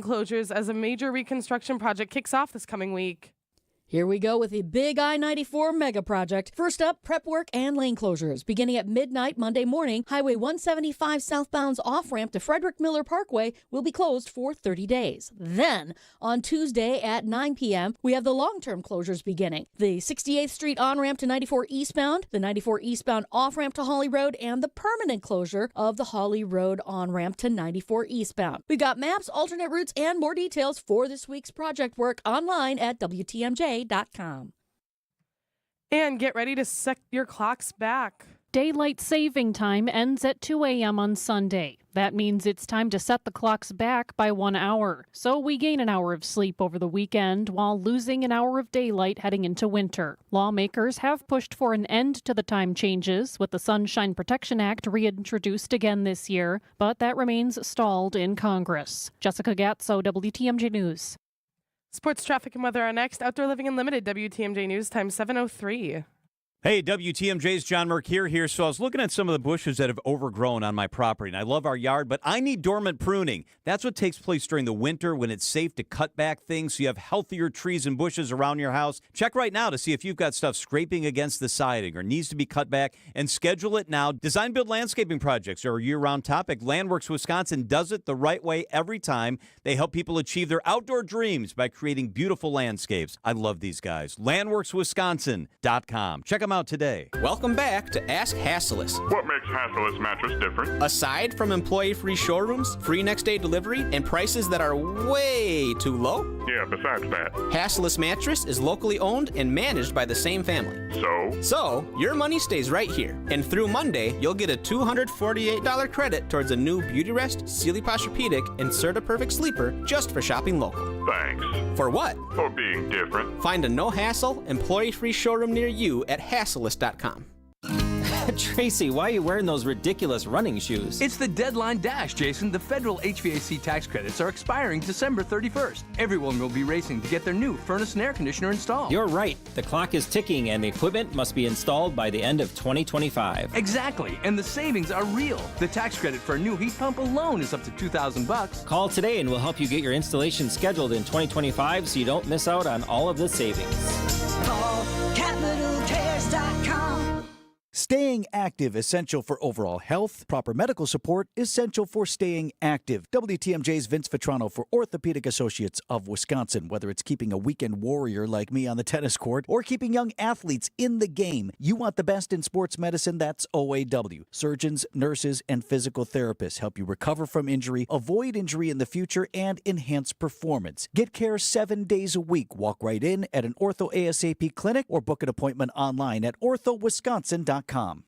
closures as a major reconstruction project kicks off this coming week. Here we go with the big I-94 mega project. First up, prep work and lane closures. Beginning at midnight Monday morning, Highway 175 southbound's off-ramp to Frederick Miller Parkway will be closed for 30 days. Then, on Tuesday at 9 p.m., we have the long-term closures beginning. The 68th Street on-ramp to 94 eastbound, the 94 eastbound off-ramp to Holly Road, and the permanent closure of the Holly Road on-ramp to 94 eastbound. We've got maps, alternate routes, and more details for this week's project work online at WTMJ.com. And get ready to set your clocks back. Daylight saving time ends at 2 a.m. on Sunday. That means it's time to set the clocks back by 1 hour. So we gain an hour of sleep over the weekend while losing an hour of daylight heading into winter. Lawmakers have pushed for an end to the time changes, with the Sunshine Protection Act reintroduced again this year, but that remains stalled in Congress. Jessica Gatso, WTMJ News. Sports, traffic, and weather are next. Outdoor Living Unlimited, WTMJ News, time 7:03. Hey, WTMJ's John Mercure here. So I was looking at some of the bushes that have overgrown on my property, and I love our yard, but I need dormant pruning. That's what takes place during the winter when it's safe to cut back things so you have healthier trees and bushes around your house. Check right now to see if you've got stuff scraping against the siding or needs to be cut back, and schedule it now. Design Build landscaping projects are a year-round topic. Landworks Wisconsin does it the right way every time. They help people achieve their outdoor dreams by creating beautiful landscapes. I love these guys. LandworksWisconsin.com. Check them out today. Welcome back to Ask Hasselus. What makes Hasselus mattress different? Aside from employee-free showrooms, free next-day delivery, and prices that are way too low, Yeah, besides that. Hasselus Mattress is locally owned and managed by the same family. So, your money stays right here. And through Monday, you'll get a $248 credit towards a new Beauty Rest, Sealy Posturepedic, and Serta Perfect Sleeper just for shopping local. thanks. For what? For being different. Find a no-hassle, employee-free showroom near you at Hasselus.com. Tracy, why are you wearing those ridiculous running shoes? It's the deadline dash, Jason. The federal HVAC tax credits are expiring December 31st. Everyone will be racing to get their new furnace and air conditioner installed. You're right. The clock is ticking and the equipment must be installed by the end of 2025. Exactly, and the savings are real. The tax credit for a new heat pump alone is up to $2,000. Call today and we'll help you get your installation scheduled in 2025 so you don't miss out on all of the savings. Call CapitalCares.com. Staying active, essential for overall health. Proper medical support, essential for staying active. WTMJ's Vince Vitrano for Orthopedic Associates of Wisconsin. Whether it's keeping a weekend warrior like me on the tennis court or keeping young athletes in the game, you want the best in sports medicine, that's OAW. Surgeons, nurses, and physical therapists help you recover from injury, avoid injury in the future, and enhance performance. Get care 7 days a week. Walk right in at an Ortho ASAP clinic or book an appointment online at orthowisconsin.com. Time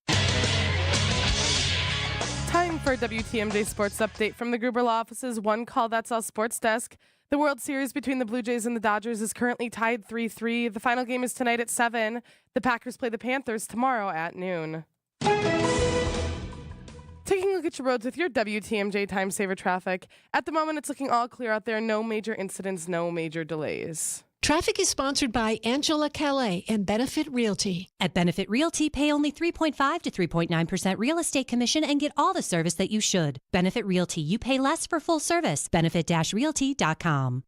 for a WTMJ Sports Update from the Gruber Law Office's One Call That's All Sports Desk. The World Series between the Blue Jays and the Dodgers is currently tied 3-3. The final game is tonight at 7. The Packers play the Panthers tomorrow at noon. Taking a look at your roads with your WTMJ Time Saver traffic. At the moment, it's looking all clear out there. No major incidents, no major delays. Traffic is sponsored by Angela Calais and Benefit Realty. At Benefit Realty, pay only 3.5 to 3.9% real estate commission and get all the service that you should. Benefit Realty, you pay less for full service. Benefit-realty.com.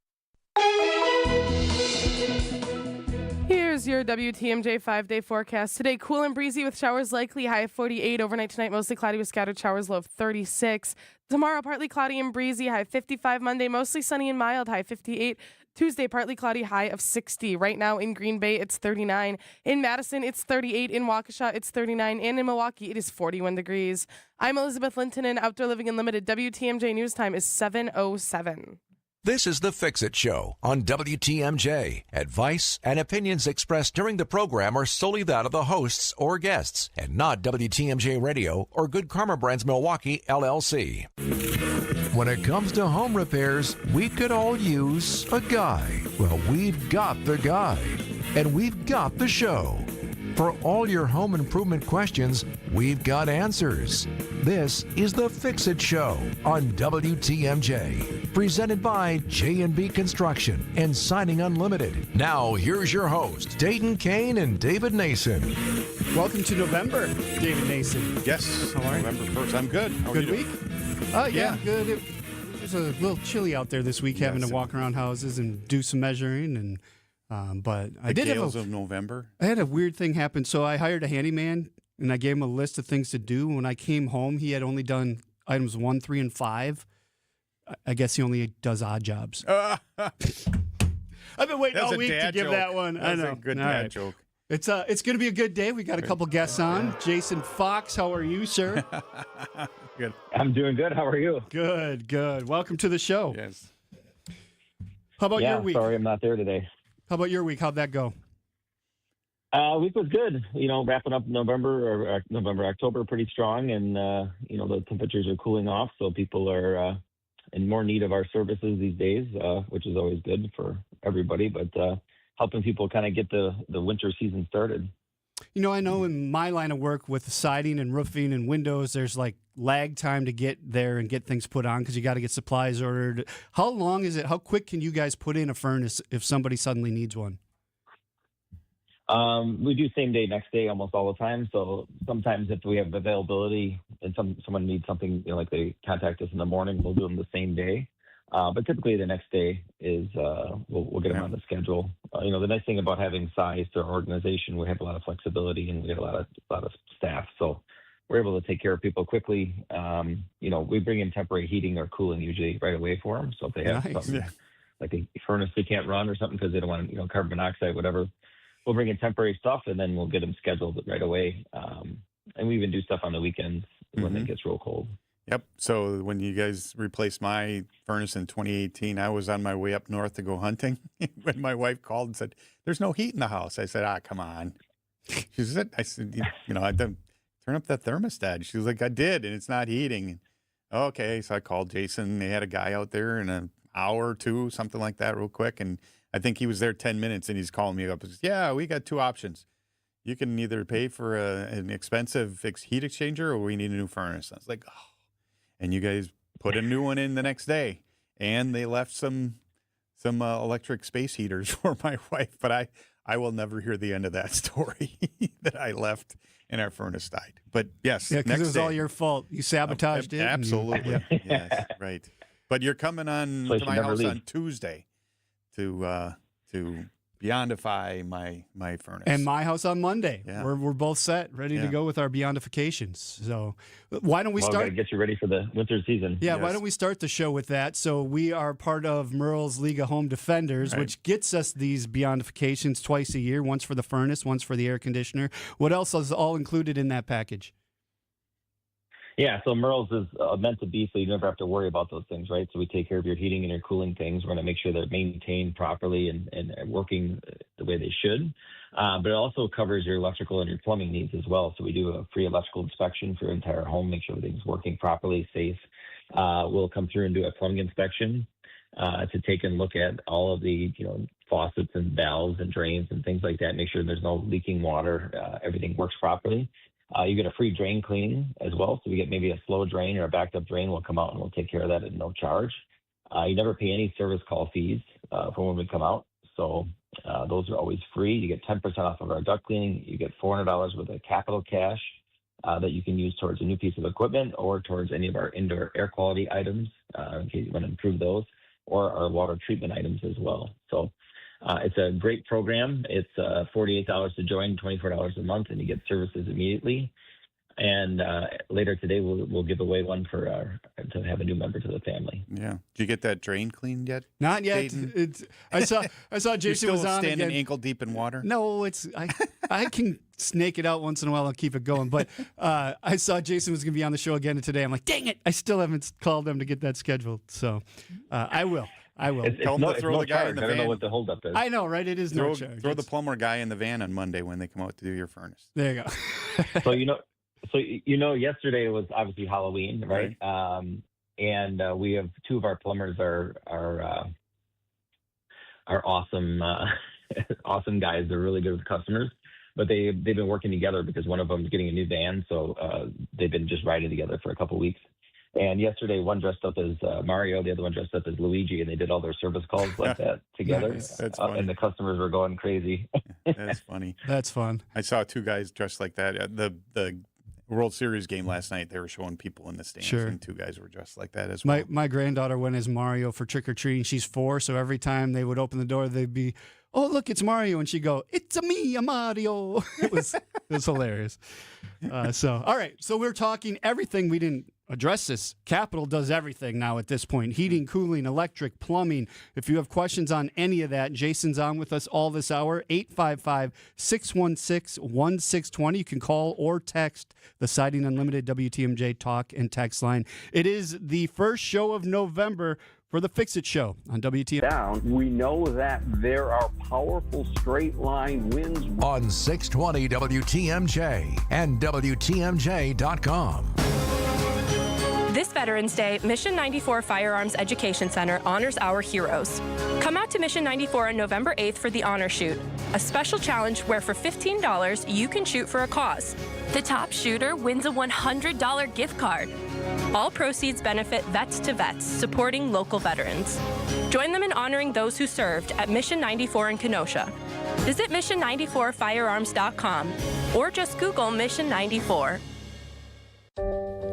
Here's your WTMJ 5-day forecast. Today, cool and breezy with showers likely, high of 48. Overnight tonight, mostly cloudy with scattered showers, low of 36. Tomorrow, partly cloudy and breezy, high of 55. Monday, mostly sunny and mild, high of 58. Tuesday, partly cloudy, high of 60. Right now in Green Bay, it's 39. In Madison, it's 38. In Waukesha, it's 39. And in Milwaukee, it is 41 degrees. I'm Elizabeth Linton, and Outdoor Living Unlimited. WTMJ News Time is 7:07. This is The Fix-It Show on WTMJ. Advice and opinions expressed during the program are solely that of the hosts or guests and not WTMJ Radio or Good Karma Brands Milwaukee, LLC. When it comes to home repairs, we could all use a guy. Well, we've got the guy, and we've got the show. For all your home improvement questions, we've got answers. This is The Fix-It Show on WTMJ, presented by J&B Construction and Siding Unlimited. Now, here's your host, Dayton, Kane, and David Nason. Welcome to November, David Nason. Yes, how are you? November 1st. I'm good. How good week? Yeah, good. It was a little chilly out there this week, having to walk around houses and do some measuring. And but I did gales of November. I had a weird thing happen. So I hired a handyman, and I gave him a list of things to do. When I came home, he had only done items 1, 3, and 5. I guess he only does odd jobs. I've been waiting all week to give that one. I know. A good all dad right. joke. It's going to be a good day. We got a couple guests on. Jason Fox, how are you, sir? Good. I'm doing good. How are you? Good, good. Welcome to the show. Yes. How about your week? Sorry I'm not there today. How about your week? How'd that go? Week was good. Wrapping up October pretty strong, and the temperatures are cooling off, so people are in more need of our services these days, which is always good for everybody. But helping people kind of get the winter season started. I know in my line of work with siding and roofing and windows, there's like lag time to get there and get things put on because you got to get supplies ordered. How long is it? How quick can you guys put in a furnace if somebody suddenly needs one? We do same day, next day almost all the time. So sometimes if we have availability and someone needs something, like they contact us in the morning, we'll do them the same day. But typically the next day is we'll get them on the schedule. The nice thing about having size to our organization, we have a lot of flexibility and we have a lot of staff. So we're able to take care of people quickly. We bring in temporary heating or cooling usually right away for them. So if they have something like a furnace they can't run or something because they don't want carbon monoxide, whatever, we'll bring in temporary stuff and then we'll get them scheduled right away. And we even do stuff on the weekends when it gets real cold. Yep. So when you guys replaced my furnace in 2018, I was on my way up north to go hunting when my wife called and said, "There's no heat in the house." I said, come on. She said, I said, I didn't turn up that thermostat. She was like, I did, and it's not heating. Okay. So I called Jason. They had a guy out there in an hour or two, something like that real quick. And I think he was there 10 minutes and he's calling me up. He says, yeah, we got two options. You can either pay for an expensive heat exchanger or we need a new furnace. I was like, oh. And you guys put a new one in the next day, and they left some electric space heaters for my wife. But I will never hear the end of that story that I left and our furnace died. But yes, because it was all your fault. You sabotaged it. Absolutely, yes, right. But you're coming on to my house on Tuesday to Beyondify my furnace. And my house on Monday. Yeah. We're both set, ready to go with our Beyondifications. So why don't we start? Got to get you ready for the winter season. Yeah, why don't we start the show with that? So we are part of Merle's League of Home Defenders, which gets us these Beyondifications twice a year, once for the furnace, once for the air conditioner. What else is all included in that package? Yeah, so Merle's is meant to be so you never have to worry about those things, right? So we take care of your heating and your cooling things. We're going to make sure they're maintained properly and working the way they should. But it also covers your electrical and your plumbing needs as well. So we do a free electrical inspection for your entire home, make sure everything's working properly, safe. We'll come through and do a plumbing inspection to take and look at all of the faucets and valves and drains and things like that, make sure there's no leaking water, everything works properly. You get a free drain cleaning as well. So we get maybe a slow drain or a backed up drain. We'll come out and we'll take care of that at no charge. You never pay any service call fees for when we come out. So those are always free. You get 10% off of our duct cleaning. You get $400 worth of capital cash that you can use towards a new piece of equipment or towards any of our indoor air quality items in case you want to improve those, or our water treatment items as well. So it's a great program. It's $48 to join, $24 a month, and you get services immediately. And later today, we'll give away one to have a new member to the family. Yeah. Did you get that drain cleaned yet? Not yet. I saw Jason You're was still on standing again. ankle deep in water. No, I can snake it out once in a while and keep it going. But I saw Jason was going to be on the show again today. I'm like, dang it! I still haven't called them to get that scheduled. So I will. Tell them to throw the guy in the van. I don't know what the holdup is. I know, right? It is no charge. Throw the plumber guy in the van on Monday when they come out to do your furnace. There you go. So yesterday was obviously Halloween, right? And we have two of our plumbers are awesome, awesome guys. They're really good with customers, but they've been working together because one of them is getting a new van, so they've been just riding together for a couple weeks. And yesterday, one dressed up as Mario, the other one dressed up as Luigi, and they did all their service calls like that together. Nice. That's funny. And the customers were going crazy. That's funny. That's fun. I saw two guys dressed like that. World Series game last night, they were showing people in the stands, Sure. and 2 guys were dressed like that as well. My granddaughter went as Mario for trick-or-treating. She's 4, so every time they would open the door, they'd be, "Oh, look, it's Mario." And she'd go, "It's a Mario." It was hilarious. All right. So we're talking everything. We didn't address this. Capital does everything now at this point. Heating, cooling, electric, plumbing. If you have questions on any of that, Jason's on with us all this hour. 855-616-1620. You can call or text the Siding Unlimited WTMJ talk and text line. It is the first show of November for the Fix It Show on WTMJ. Down, we know that there are powerful straight line winds on 620 WTMJ and WTMJ.com. This Veterans Day, Mission 94 Firearms Education Center honors our heroes. Come out to Mission 94 on November 8th for the Honor Shoot, a special challenge where for $15 you can shoot for a cause. The top shooter wins a $100 gift card. All proceeds benefit Vets to Vets, supporting local veterans. Join them in honoring those who served at Mission 94 in Kenosha. Visit mission94firearms.com or just Google Mission 94.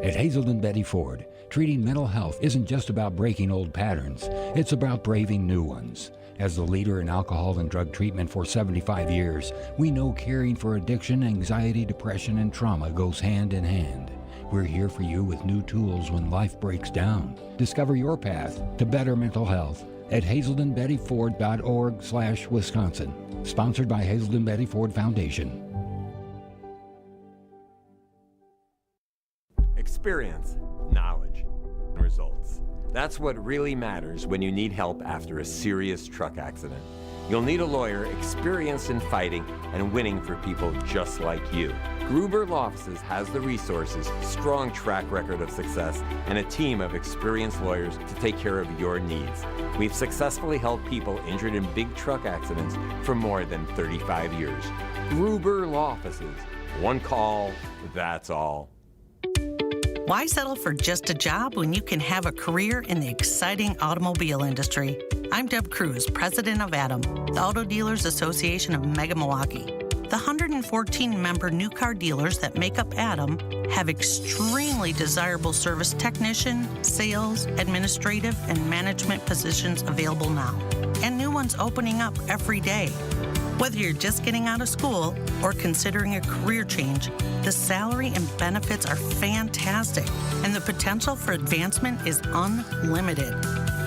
At Hazelden Betty Ford, treating mental health isn't just about breaking old patterns, it's about braving new ones. As the leader in alcohol and drug treatment for 75 years, we know caring for addiction, anxiety, depression, and trauma goes hand in hand. We're here for you with new tools when life breaks down. Discover your path to better mental health at hazeldenbettyford.org/Wisconsin. Sponsored by Hazelden Betty Ford Foundation. Experience, knowledge, and results. That's what really matters when you need help after a serious truck accident. You'll need a lawyer experienced in fighting and winning for people just like you. Gruber Law Offices has the resources, strong track record of success, and a team of experienced lawyers to take care of your needs. We've successfully helped people injured in big truck accidents for more than 35 years. Gruber Law Offices. One call, that's all. Why settle for just a job when you can have a career in the exciting automobile industry? I'm Deb Cruz, president of ADAM, the Auto Dealers Association of Mega Milwaukee. The 114-member new car dealers that make up ADAM have extremely desirable service technician, sales, administrative, and management positions available now, and new ones opening up every day. Whether you're just getting out of school or considering a career change, the salary and benefits are fantastic, and the potential for advancement is unlimited.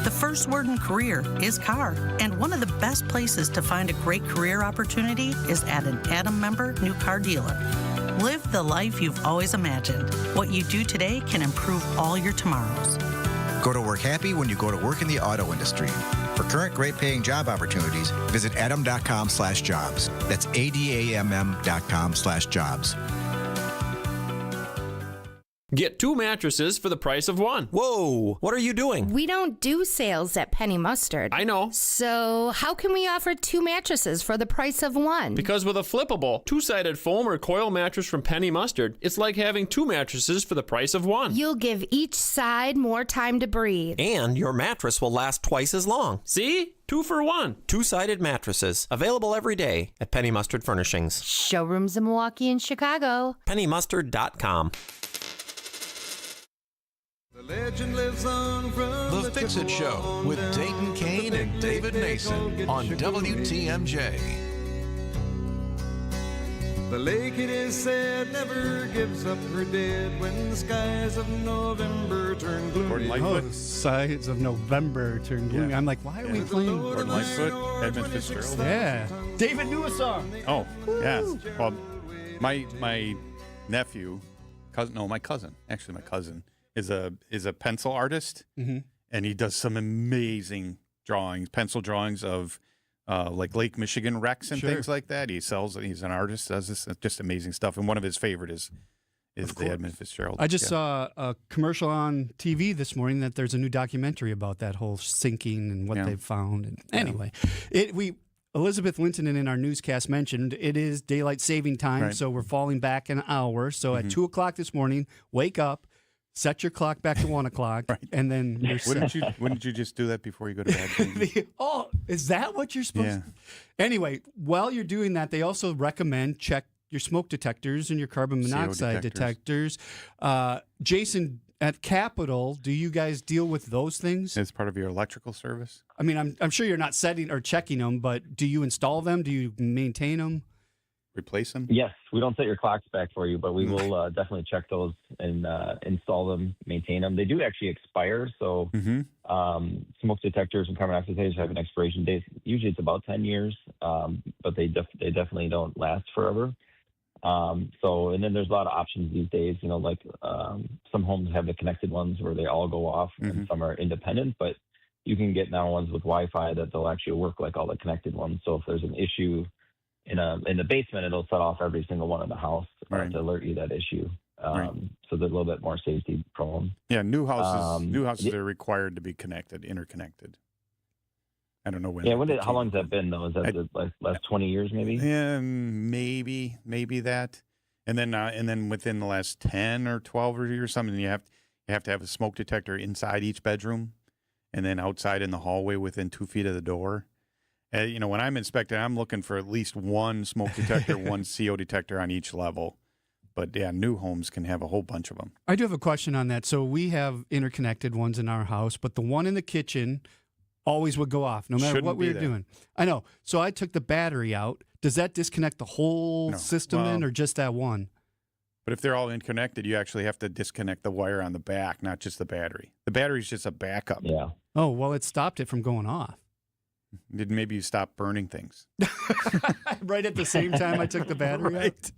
The first word in career is car, and one of the best places to find a great career opportunity is at an ADAM member new car dealer. Live the life you've always imagined. What you do today can improve all your tomorrows. Go to work happy when you go to work in the auto industry. For current great-paying job opportunities, visit adam.com/jobs. That's ADAMM.com/jobs. Get 2 mattresses for the price of 1. Whoa, what are you doing? We don't do sales at Penny Mustard. I know. So how can we offer 2 mattresses for the price of 1? Because with a flippable, 2-sided foam or coil mattress from Penny Mustard, it's like having 2 mattresses for the price of 1. You'll give each side more time to breathe. And your mattress will last twice as long. See? 2 for 1. 2-sided mattresses, available every day at Penny Mustard Furnishings. Showrooms in Milwaukee and Chicago. PennyMustard.com. Legend lives on from The Fix It Show with Dayton, Kane, and David Nason on WTMJ. The lake, it is said, never gives up her dead when the skies of November turn gloomy. The sides of November turn gloomy. Yeah. I'm like, why are we playing? Gordon Lightfoot, Edmund Fitzgerald. Yeah. David knew a song. Oh, yes. Well, my nephew, my cousin, is a pencil artist, and he does some amazing pencil drawings of like Lake Michigan wrecks and things like that. He's an artist, does this just amazing stuff. And one of his favorite is the Edmund Fitzgerald. I just saw a commercial on TV this morning that there's a new documentary about that whole sinking and what they've found. And anyway, Elizabeth Linton in our newscast mentioned it is daylight saving time, so we're falling back an hour. So at 2 o'clock this morning, wake up. Set your clock back to 1 o'clock, and then you're set. Wouldn't you just do that before you go to bed? Is that what you're supposed to? Anyway, while you're doing that, they also recommend check your smoke detectors and your carbon CO monoxide detectors. Jason, at Capitol, do you guys deal with those things? As part of your electrical service? I mean, I'm sure you're not setting or checking them, but do you install them? Do you maintain them? Replace them? Yes, we don't set your clocks back for you, but we will definitely check those and install them, maintain them. They do actually expire, so smoke detectors and carbon monoxide detectors have an expiration date. Usually it's about 10 years, but they definitely don't last forever. And then there's a lot of options these days, like some homes have the connected ones where they all go off and some are independent, but you can get now ones with Wi-Fi that they'll actually work like all the connected ones. So if there's an issue in the basement, it'll set off every single one in the house to alert you that issue. So they're a little bit more safety prone. Yeah, new houses are required to be interconnected. I don't know when. Yeah, how long has that been though? Is that the last 20 years maybe? Yeah, maybe that. And then within the last 10 or 12 years or something, you have to have a smoke detector inside each bedroom, and then outside in the hallway within 2 feet of the door. When I'm inspecting, I'm looking for at least one smoke detector, one CO detector on each level. But yeah, new homes can have a whole bunch of them. I do have a question on that. So we have interconnected ones in our house, but the one in the kitchen always would go off no matter what we were doing. I know. So I took the battery out. Does that disconnect the whole system then, or just that one? But if they're all interconnected, you actually have to disconnect the wire on the back, not just the battery. The battery's just a backup. Yeah. Oh, well, it stopped it from going off. Did maybe you stop burning things? Right at the same time I took the battery out?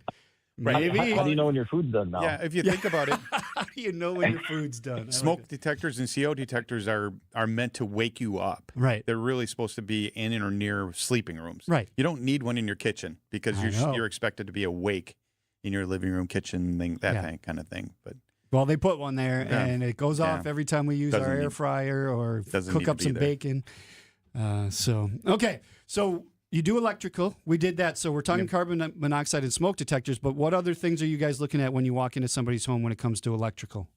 Maybe. How do you know when your food's done now? Yeah, if you think about it. How do you know when your food's done? Smoke detectors and CO detectors are meant to wake you up. Right. They're really supposed to be in or near sleeping rooms. Right. You don't need one in your kitchen because you're expected to be awake in your living room, kitchen, kind of thing. But well, they put one there, and it goes off every time we use our air fryer or cook up some bacon. Okay. So you do electrical. We did that. So we're talking carbon monoxide and smoke detectors, but what other things are you guys looking at when you walk into somebody's home when it comes to electrical?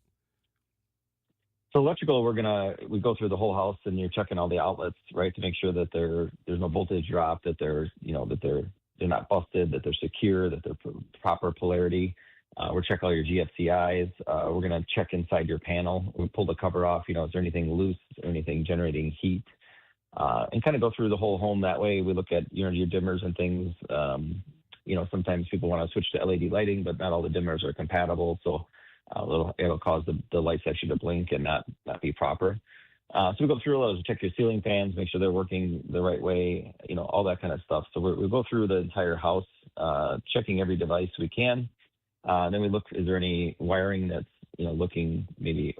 So electrical, we go through the whole house and you're checking all the outlets, right, to make sure that there's no voltage drop, that they're not busted, that they're secure, that they're proper polarity. We'll check all your GFCIs. We're going to check inside your panel. We pull the cover off. Is there anything loose? Is there anything generating heat? And kind of go through the whole home that way. We look at your dimmers and things. Sometimes people want to switch to LED lighting, but not all the dimmers are compatible. So it'll cause the lights actually to blink and not be proper. So we go through those, check your ceiling fans, make sure they're working the right way, all that kind of stuff. So we go through the entire house, checking every device we can. Then we look, is there any wiring that's, looking maybe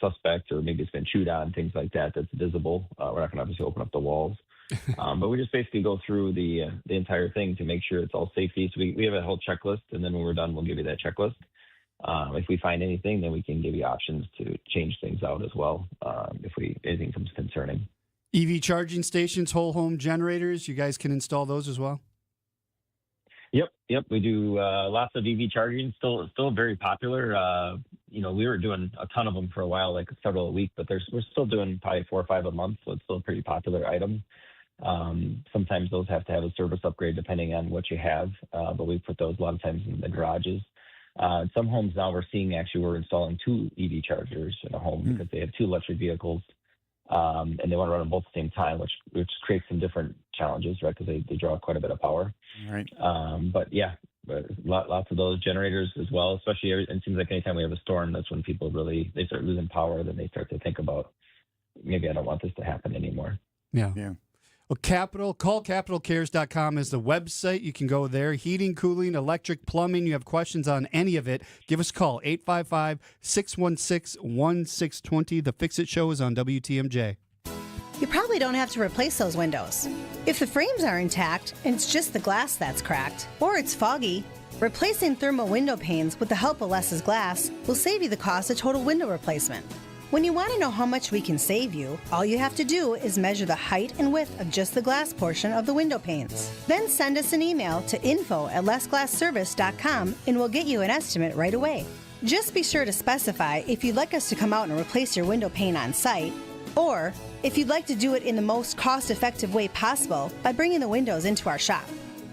suspect, or maybe it's been chewed on, things like that's visible. We're not going to obviously open up the walls. But we just basically go through the entire thing to make sure it's all safety. So we have a whole checklist, and then when we're done, we'll give you that checklist. If we find anything, then we can give you options to change things out as well, if anything comes concerning. EV charging stations, whole home generators, you guys can install those as well? Yep. We do lots of EV charging. Still very popular. We were doing a ton of them for a while, like several a week, but we're still doing probably 4 or 5 a month, so it's still a pretty popular item. Sometimes those have to have a service upgrade depending on what you have, but we put those a lot of times in the garages. Some homes now we're installing 2 EV chargers in a home because they have 2 electric vehicles, and they want to run them both at the same time, which creates some different challenges, right? Because they draw quite a bit of power. Right. But lots of those generators as well. Especially, it seems like anytime we have a storm, that's when people they start losing power. Then they start to think about, maybe I don't want this to happen anymore. Yeah. Well, call capitalcares.com is the website. You can go there. Heating, cooling, electric, plumbing. You have questions on any of it, give us a call, 855-616-1620. The Fix It Show is on WTMJ. You probably don't have to replace those windows. If the frames are intact and it's just the glass that's cracked, or it's foggy, replacing thermal window panes with the help of Less's Glass will save you the cost of total window replacement. When you want to know how much we can save you, all you have to do is measure the height and width of just the glass portion of the window panes. Then send us an email to info@lessglassservice.com and we'll get you an estimate right away. Just be sure to specify if you'd like us to come out and replace your window pane on site, or if you'd like to do it in the most cost-effective way possible by bringing the windows into our shop.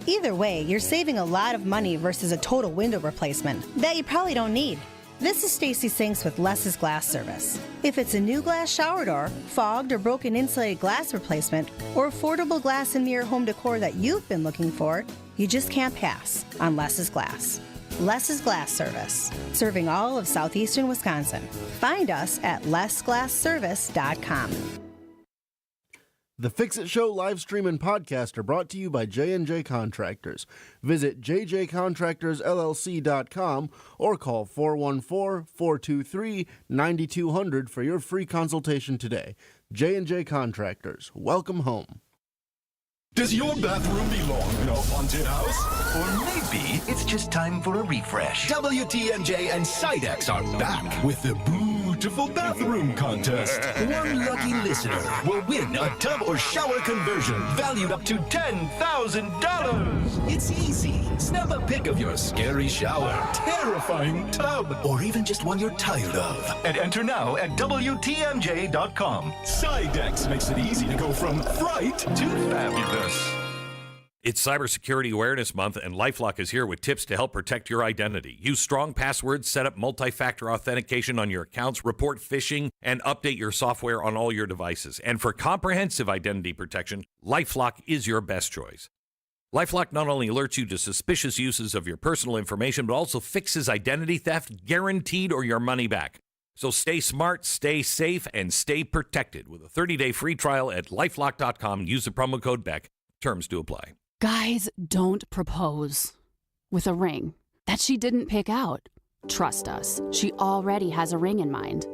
Either way, you're saving a lot of money versus a total window replacement that you probably don't need. This is Stacy Sinks with Less's Glass Service. If it's a new glass shower door, fogged or broken insulated glass replacement, or affordable glass and mirror home decor that you've been looking for, you just can't pass on Less's Glass. Less's Glass Service, serving all of southeastern Wisconsin. Find us at lessglassservice.com. The Fix-It Show live stream and podcast are brought to you by J&J Contractors. Visit jjcontractorsllc.com or call 414-423-9200 for your free consultation today. J&J Contractors, welcome home. Does your bathroom belong in a haunted house? Or maybe it's just time for a refresh. WTMJ and Sidex are back with the Beautiful Bathroom Contest. One lucky listener will win a tub or shower conversion valued up to $10,000. It's easy. Snap a pic of your scary shower, terrifying tub, or even just one you're tired of. And enter now at WTMJ.com. Sidex makes it easy to go from fright to fabulous. It's Cybersecurity Awareness Month, and LifeLock is here with tips to help protect your identity. Use strong passwords, set up multi-factor authentication on your accounts, report phishing, and update your software on all your devices. And for comprehensive identity protection, LifeLock is your best choice. LifeLock not only alerts you to suspicious uses of your personal information, but also fixes identity theft, guaranteed, or your money back. So stay smart, stay safe, and stay protected with a 30-day free trial at LifeLock.com. Use the promo code BECK. Terms do apply. Guys don't propose with a ring that she didn't pick out. Trust us, she already has a ring in mind.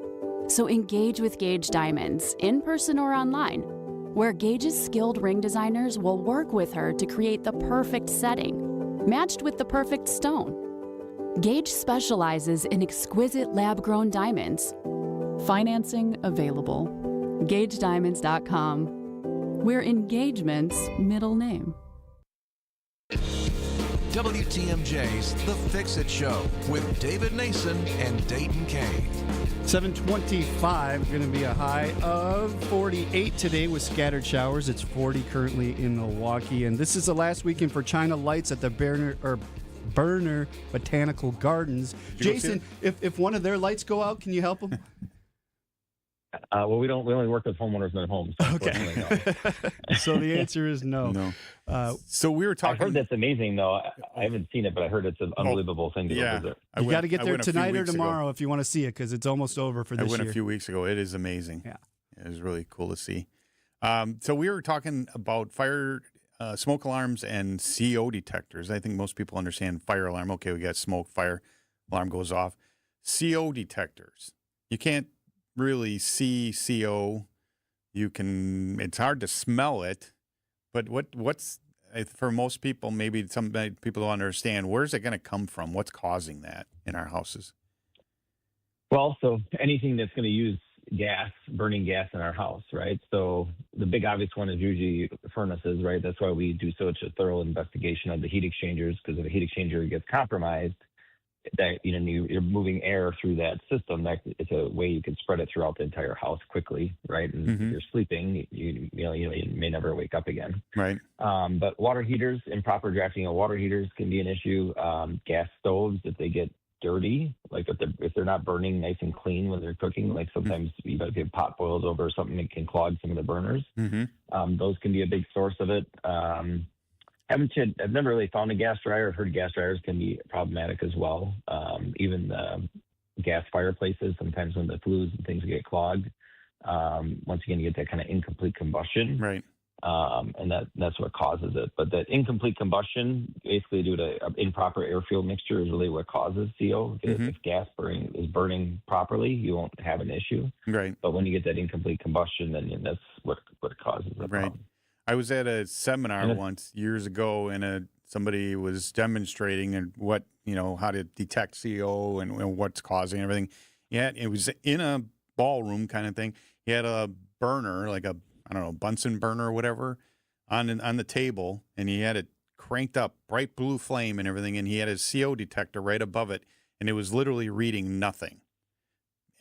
So engage with Gage Diamonds, in person or online, where Gage's skilled ring designers will work with her to create the perfect setting, matched with the perfect stone. Gage specializes in exquisite lab-grown diamonds. Financing available. GageDiamonds.com. We're engagement's middle name. WTMJ's The Fix-It Show with David Nason and Dayton Kane. 725, going to be a high of 48 today with scattered showers. It's 40 currently in Milwaukee. And this is the last weekend for China Lights at the Berner Botanical Gardens. Jason, if one of their lights go out, can you help them? Well, we only work with homeowners in their homes. So okay. No. So the answer is no. No. So we were talking. I heard that's amazing, though. I haven't seen it, but I heard it's an unbelievable thing to go visit. You got to get there tonight or tomorrow if you want to see it, because it's almost over for this year. I went a few weeks ago. It is amazing. Yeah. It was really cool to see. So we were talking about fire, smoke alarms and CO detectors. I think most people understand fire alarm. Okay, we got smoke, fire alarm goes off. CO detectors. You can't really see CO. It's hard to smell it, but what's for most people, maybe some people don't understand, where's it going to come from? What's causing that in our houses? Well, so anything that's going to use gas, burning gas in our house, right? So the big obvious one is usually furnaces, right? That's why we do such a thorough investigation of the heat exchangers, because if a heat exchanger gets compromised, that you're moving air through that system. That it's a way you can spread it throughout the entire house quickly, right? And if you're sleeping, you may never wake up again, right? But water heaters, improper drafting of water heaters can be an issue. Gas stoves, if they get dirty, like if they're not burning nice and clean when they're cooking, like sometimes if your pot boils over or something, it can clog some of the burners. Those can be a big source of it. I've never really found a gas dryer. I've heard gas dryers can be problematic as well. Even gas fireplaces, sometimes when the flues and things get clogged, once again, you get that kind of incomplete combustion. Right. And that's what causes it. But that incomplete combustion, basically due to improper air-fuel mixture, is really what causes CO. If gas is burning properly, you won't have an issue. Right. But when you get that incomplete combustion, then that's what causes the problem. I was at a seminar once years ago, and somebody was demonstrating how to detect CO and what's causing everything. Yeah, it was in a ballroom kind of thing. He had a burner, like a Bunsen burner or whatever, on the table, and he had it cranked up, bright blue flame and everything, and he had his CO detector right above it, and it was literally reading nothing.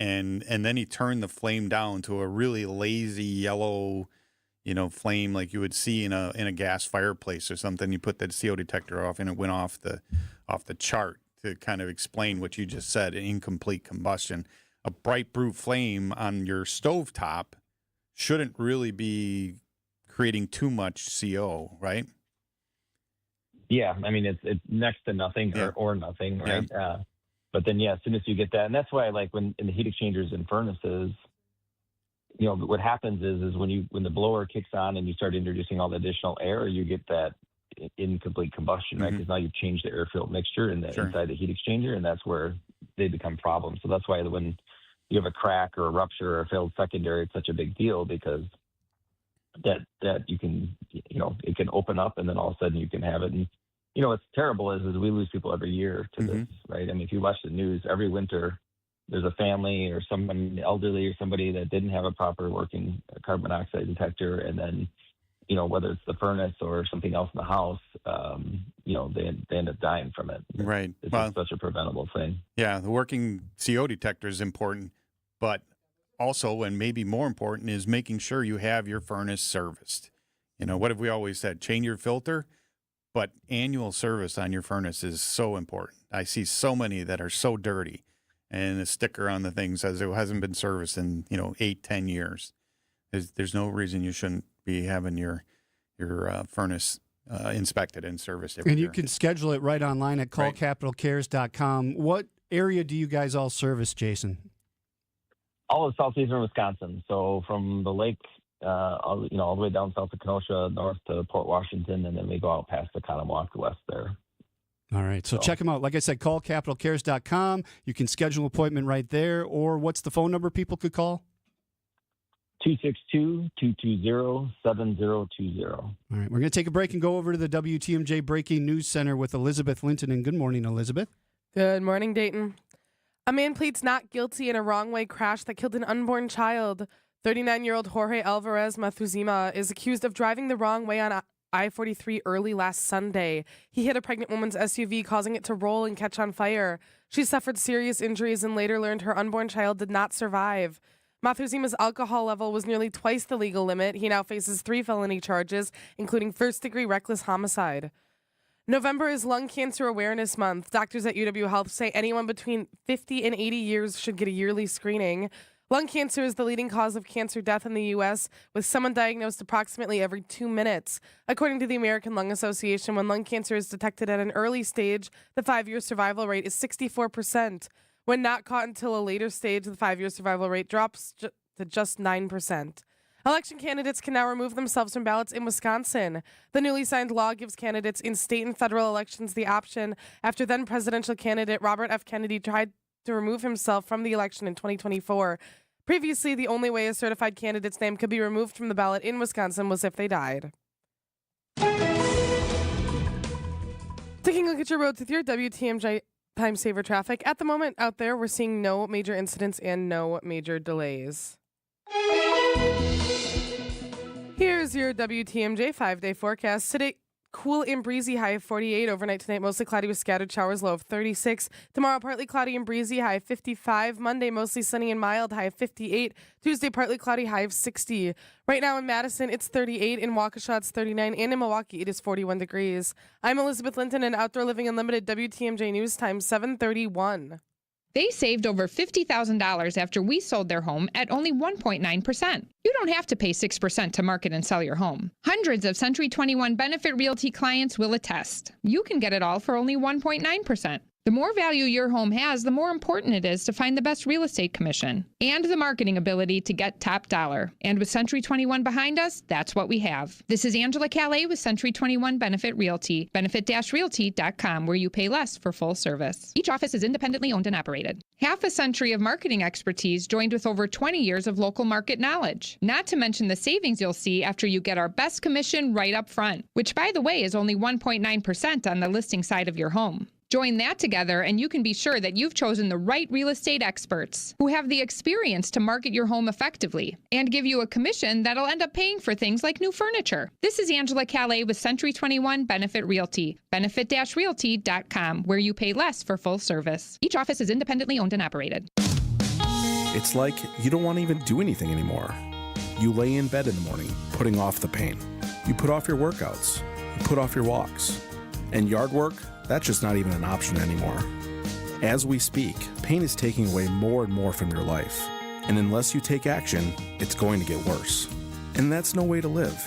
And then he turned the flame down to a really lazy yellow, flame like you would see in a gas fireplace or something. You put that CO detector off, and it went off the chart to kind of explain what you just said, an incomplete combustion. A bright blue flame on your stovetop shouldn't really be creating too much CO, right? Yeah, I mean it's next to nothing or nothing, right? Yeah. But then as soon as you get that, and that's why I like when in the heat exchangers and furnaces, what happens is when the blower kicks on and you start introducing all the additional air, you get that incomplete combustion, right? Because now you've changed the air-filled mixture inside the heat exchanger, and that's where they become problems. So that's why when you have a crack or a rupture or a failed secondary, it's such a big deal, because that you can, it can open up, and then all of a sudden you can have it. And what's terrible is we lose people every year to this, right? I mean, if you watch the news every winter, there's a family or someone elderly or somebody that didn't have a proper working carbon monoxide detector, and then whether it's the furnace or something else in the house, they end up dying from it. Right. It's just such a preventable thing. Yeah, the working CO detector is important, but also, and maybe more important, is making sure you have your furnace serviced. What have we always said? Change your filter, but annual service on your furnace is so important. I see so many that are so dirty, and a sticker on the thing says it hasn't been serviced in 8-10 years. There's no reason you shouldn't be having your furnace inspected and serviced every year. And you year. can schedule it right online at callcapitalcares.com. What area do you guys all service, Jason? All of southeastern Wisconsin. So from the lake, all the way down south of Kenosha, north to Port Washington, and then we go out past the Conomowoc west there. All right. So check them out. Like I said, callcapitalcares.com. You can schedule an appointment right there. Or what's the phone number people could call? 262-220-7020. All right. We're going to take a break and go over to the WTMJ Breaking News Center with Elizabeth Linton. And good morning, Elizabeth. Good morning, Dayton. A man pleads not guilty in a wrong-way crash that killed an unborn child. 39-year-old Jorge Alvarez Mathuzima is accused of driving the wrong way on I-43 early last Sunday. He hit a pregnant woman's SUV, causing it to roll and catch on fire. She suffered serious injuries and later learned her unborn child did not survive. Mathuzima's alcohol level was nearly twice the legal limit. He now faces 3 felony charges, including first-degree reckless homicide. November is Lung Cancer Awareness Month. Doctors at UW Health say anyone between 50 and 80 years should get a yearly screening. Lung cancer is the leading cause of cancer death in the U.S., with someone diagnosed approximately every 2 minutes. According to the American Lung Association, when lung cancer is detected at an early stage, the 5-year survival rate is 64%. When not caught until a later stage, the 5-year survival rate drops to just 9%. Election candidates can now remove themselves from ballots in Wisconsin. The newly signed law gives candidates in state and federal elections the option after then presidential candidate Robert F. Kennedy tried to remove himself from the election in 2024. Previously, the only way a certified candidate's name could be removed from the ballot in Wisconsin was if they died. Taking a look at your roads with your WTMJ Time Saver traffic. At the moment out there, we're seeing no major incidents and no major delays. Here's your WTMJ 5-day forecast. Today, cool and breezy, high of 48. Overnight tonight, mostly cloudy with scattered showers, low of 36. Tomorrow, partly cloudy and breezy, high of 55. Monday, mostly sunny and mild, high of 58. Tuesday, partly cloudy, high of 60. Right now in Madison, it's 38. In Waukesha, it's 39. And in Milwaukee, it is 41 degrees. I'm Elizabeth Linton, and Outdoor Living Unlimited WTMJ News Time, 7:31. They saved over $50,000 after we sold their home at only 1.9%. You don't have to pay 6% to market and sell your home. Hundreds of Century 21 Benefit Realty clients will attest. You can get it all for only 1.9%. The more value your home has, the more important it is to find the best real estate commission and the marketing ability to get top dollar. And with Century 21 behind us, that's what we have. This is Angela Calais with Century 21 Benefit Realty, benefit-realty.com, where you pay less for full service. Each office is independently owned and operated. Half a century of marketing expertise joined with over 20 years of local market knowledge. Not to mention the savings you'll see after you get our best commission right up front, which, by the way, is only 1.9% on the listing side of your home. Join that together and you can be sure that you've chosen the right real estate experts who have the experience to market your home effectively and give you a commission that'll end up paying for things like new furniture. This is Angela Calais with Century 21 Benefit Realty, benefit-realty.com, where you pay less for full service. Each office is independently owned and operated. It's like you don't want to even do anything anymore. You lay in bed in the morning, putting off the pain. You put off your workouts. You put off your walks. And yard work, that's just not even an option anymore. As we speak, pain is taking away more and more from your life. And unless you take action, it's going to get worse. And that's no way to live.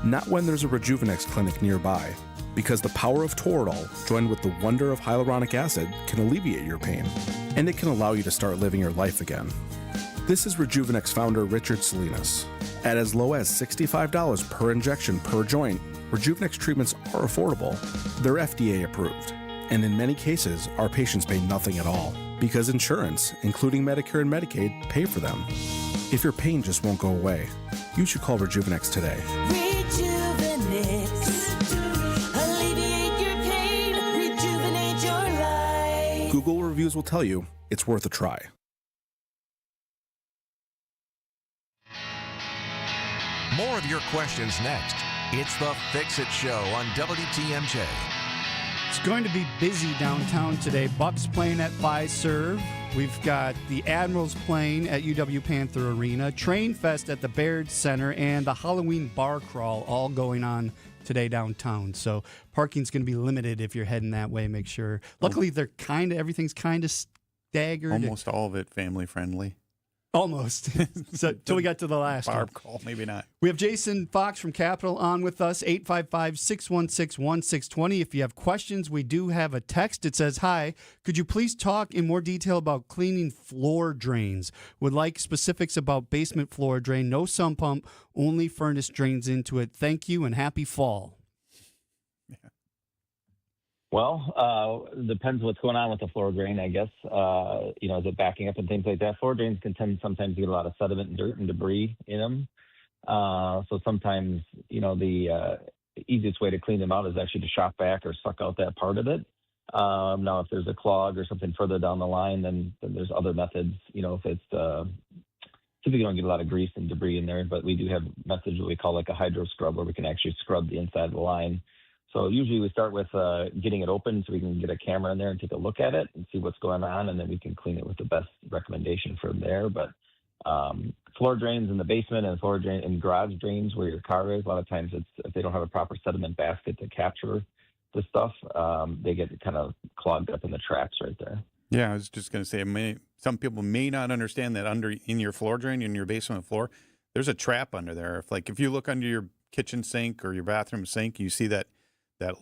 Not when there's a Rejuvenex clinic nearby. Because the power of Toradol, joined with the wonder of hyaluronic acid, can alleviate your pain. And it can allow you to start living your life again. This is Rejuvenex founder Richard Salinas. At as low as $65 per injection per joint, Rejuvenex treatments are affordable. They're FDA approved. And in many cases, our patients pay nothing at all. Because insurance, including Medicare and Medicaid, pay for them. If your pain just won't go away, you should call Rejuvenex today. Alleviate your pain, rejuvenate your life. Google reviews will tell you it's worth a try. More of your questions next. It's the Fix It Show on WTMJ. It's going to be busy downtown today. Bucks playing at Fiserv. We've got the Admirals playing at UW Panther Arena, Train Fest at the Baird Center, and the Halloween bar crawl all going on today downtown. So parking's going to be limited if you're heading that way. Make sure. Luckily, everything's kind of staggered. Almost all of it family friendly. Almost. So till we got to the last bar one. call, maybe not. We have Jason Fox from Capital on with us, 855-616-1620. If you have questions, we do have a text. It says, hi, could you please talk in more detail about cleaning floor drains? Would like specifics about basement floor drain. No sump pump, only furnace drains into it. Thank you and happy fall. Well, depends what's going on with the floor drain, I guess. Is it backing up and things like that? Floor drains can tend sometimes to get a lot of sediment and dirt and debris in them. So sometimes, the easiest way to clean them out is actually to shock back or suck out that part of it. Now, if there's a clog or something further down the line, then there's other methods. If it's typically you don't get a lot of grease and debris in there, but we do have methods what we call like a hydro scrub where we can actually scrub the inside of the line. So usually we start with getting it open so we can get a camera in there and take a look at it and see what's going on, and then we can clean it with the best recommendation from there. But floor drains in the basement and floor drain and garage drains where your car is, a lot of times if they don't have a proper sediment basket to capture the stuff, they get kind of clogged up in the traps right there. Yeah, I was just going to say, some people may not understand that in your floor drain, in your basement floor, there's a trap under there. If you look under your kitchen sink or your bathroom sink, you see that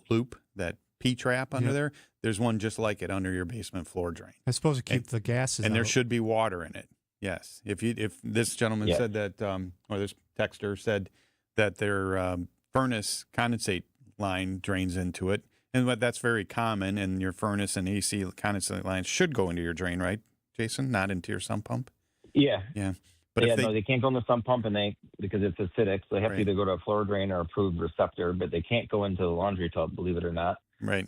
loop, that P-trap under there, there's one just like it under your basement floor drain. I suppose to keep the gases and out. There should be water in it. Yes. If this gentleman said that, or this texter said that their furnace condensate line drains into it, and that's very common, and your furnace and AC condensate lines should go into your drain, right, Jason? Not into your sump pump? Yeah. Yeah. But they can't go in the sump pump because it's acidic. So they have to either go to a floor drain or approved receptor, but they can't go into the laundry tub, believe it or not. Right.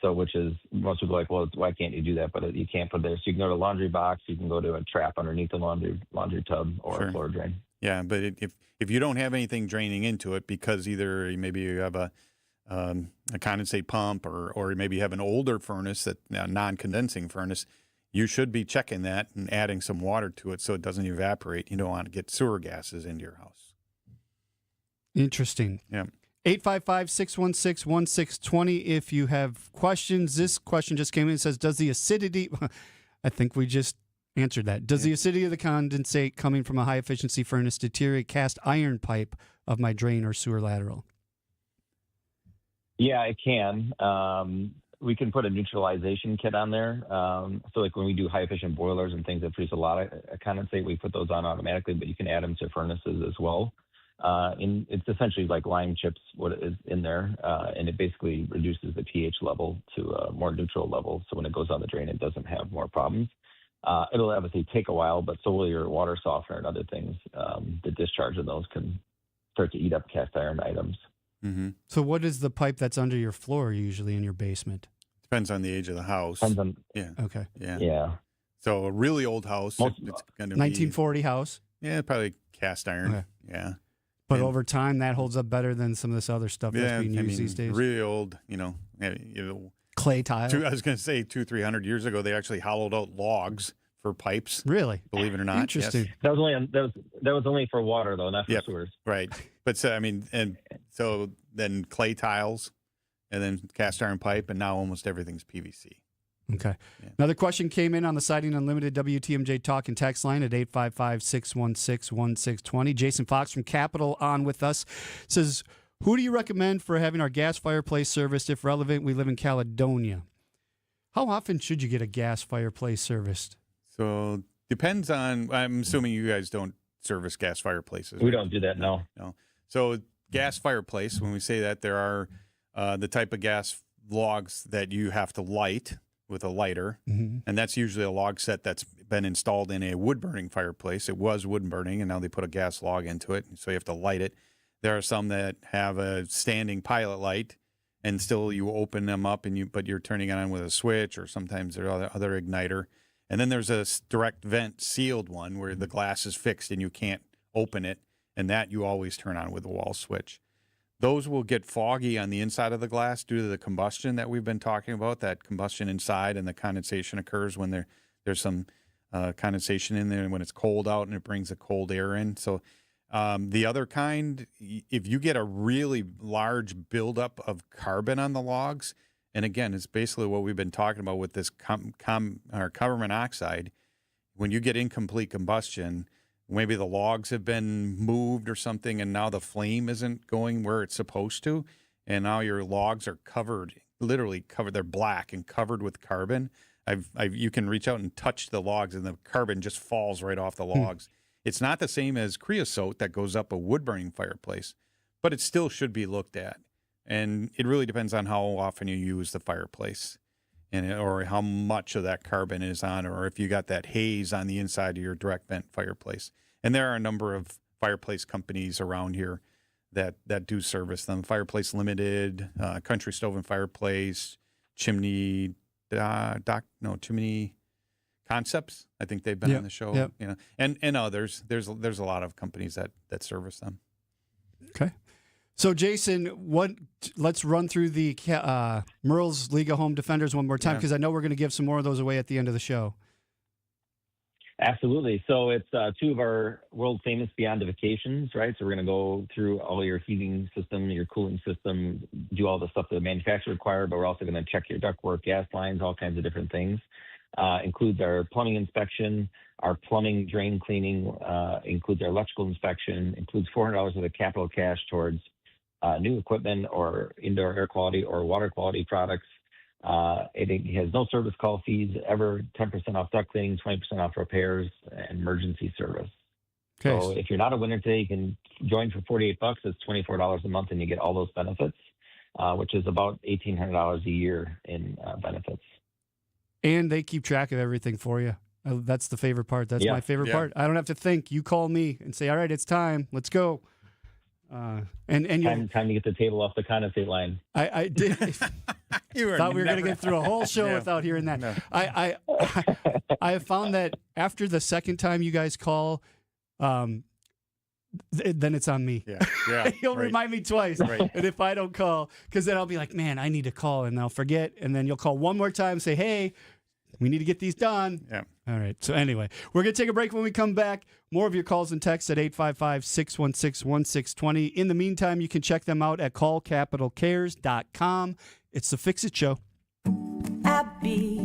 Which is, most people are like, well, why can't you do that? But you can't put there. So you can go to a laundry box, you can go to a trap underneath the laundry tub or a floor drain. Yeah, but if you don't have anything draining into it because either maybe you have a condensate pump or maybe you have an older furnace, non-condensing furnace, you should be checking that and adding some water to it so it doesn't evaporate. You don't want to get sewer gases into your house. Interesting. Yeah. 855-616-1620 if you have questions. This question just came in. It says, does the acidity, I think we just answered that. Does the acidity of the condensate coming from a high-efficiency furnace deteriorate cast iron pipe of my drain or sewer lateral? Yeah, it can. We can put a neutralization kit on there. So when we do high-efficient boilers and things that produce a lot of condensate, we put those on automatically, but you can add them to furnaces as well. It's essentially like lime chips, what is in there, and it basically reduces the pH level to a more neutral level. So when it goes down the drain, it doesn't have more problems. It'll obviously take a while, but so will your water softener and other things. The discharge of those can start to eat up cast iron items. Mm-hmm. So what is the pipe that's under your floor usually in your basement? Depends on the age of the house. Yeah. Okay. Yeah. So a really old house, it's going to be 1940 house. Yeah, probably cast iron. Okay. Yeah. But over time, that holds up better than some of this other stuff that's being used these days. Really old, clay tile. I was going to say 200-300 years ago, they actually hollowed out logs for pipes. Really? Believe it or not. Interesting. Yes. That was only for water though, not for sewers. Right. But so, and so then clay tiles, and then cast iron pipe, and now almost everything's PVC. Okay. Yeah. Another question came in on the Siding Unlimited WTMJ talk and text line at 855-616-1620. Jason Fox from Capital on with us. Says, who do you recommend for having our gas fireplace serviced? If relevant, we live in Caledonia. How often should you get a gas fireplace serviced? So depends on, I'm assuming you guys don't service gas fireplaces. We don't do that, no. So gas fireplace, when we say that, there are the type of gas logs that you have to light with a lighter, and that's usually a log set that's been installed in a wood-burning fireplace. It was wood-burning, and now they put a gas log into it, so you have to light it. There are some that have a standing pilot light, and still you open them up, but you're turning it on with a switch, or sometimes there's other igniter. And then there's a direct vent sealed one where the glass is fixed and you can't open it, and that you always turn on with a wall switch. Those will get foggy on the inside of the glass due to the combustion that we've been talking about, that combustion inside, and the condensation occurs when there's some condensation in there and when it's cold out and it brings the cold air in. So the other kind, if you get a really large buildup of carbon on the logs, and again, it's basically what we've been talking about with this carbon monoxide, when you get incomplete combustion, maybe the logs have been moved or something, and now the flame isn't going where it's supposed to, and now your logs are literally covered. They're black and covered with carbon. You can reach out and touch the logs, and the carbon just falls right off the logs. It's not the same as creosote that goes up a wood-burning fireplace, but it still should be looked at. And it really depends on how often you use the fireplace, or how much of that carbon is on, or if you got that haze on the inside of your direct vent fireplace. And there are a number of fireplace companies around here that do service them. Fireplace Limited, Country Stove and Fireplace, Chimney Concepts. I think they've been on the show. Yep. You know, and others. There's a lot of companies that service them. Okay. So, Jason, let's run through the Merle's League of Home Defenders one more time, because I know we're going to give some more of those away at the end of the show. Absolutely. So it's two of our world famous Beyondifications, right? So we're going to go through all your heating system, your cooling system, do all the stuff that the manufacturer require, but we're also going to check your ductwork, gas lines, all kinds of different things. Includes our plumbing inspection, our plumbing drain cleaning, includes our electrical inspection, includes $400 of the capital cash towards new equipment or indoor air quality or water quality products. It has no service call fees ever, 10% off duct cleaning, 20% off repairs, and emergency service. Okay. So if you're not a winner today, you can join for $48. It's $24 a month, and you get all those benefits, which is about $1,800 a year in benefits. And they keep track of everything for you. That's the favorite part. That's my favorite part. I don't have to think. You call me and say, all right, it's time. Let's go. And time to get the table off the condensate line. I did. Thought we were going to get through a whole show without hearing that. No. I have found that after the second time you guys call, then it's on me. Yeah. You'll remind me twice. Right. And if I don't call, because then I'll be like, man, I need to call, and I'll forget. And then you'll call one more time and say, hey, we need to get these done. Yeah. All right. So anyway, we're going to take a break. When we come back, more of your calls and texts at 855-616-1620. In the meantime, you can check them out at callcapitalcares.com. It's the Fix It Show. Abby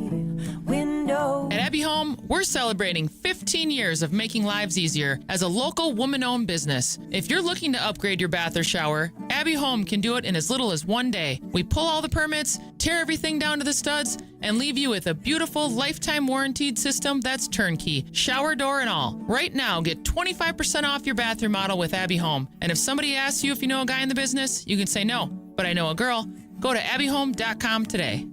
Window. At Abby Home, we're celebrating 15 years of making lives easier as a local woman-owned business. If you're looking to upgrade your bath or shower, Abby Home can do it in as little as 1 day. We pull all the permits, tear everything down to the studs, and leave you with a beautiful lifetime warranted system that's turnkey, shower door and all. Right now, get 25% off your bath remodel with Abby Home. And if somebody asks you if you know a guy in the business, you can say no, but I know a girl. Go to abbyhome.com today.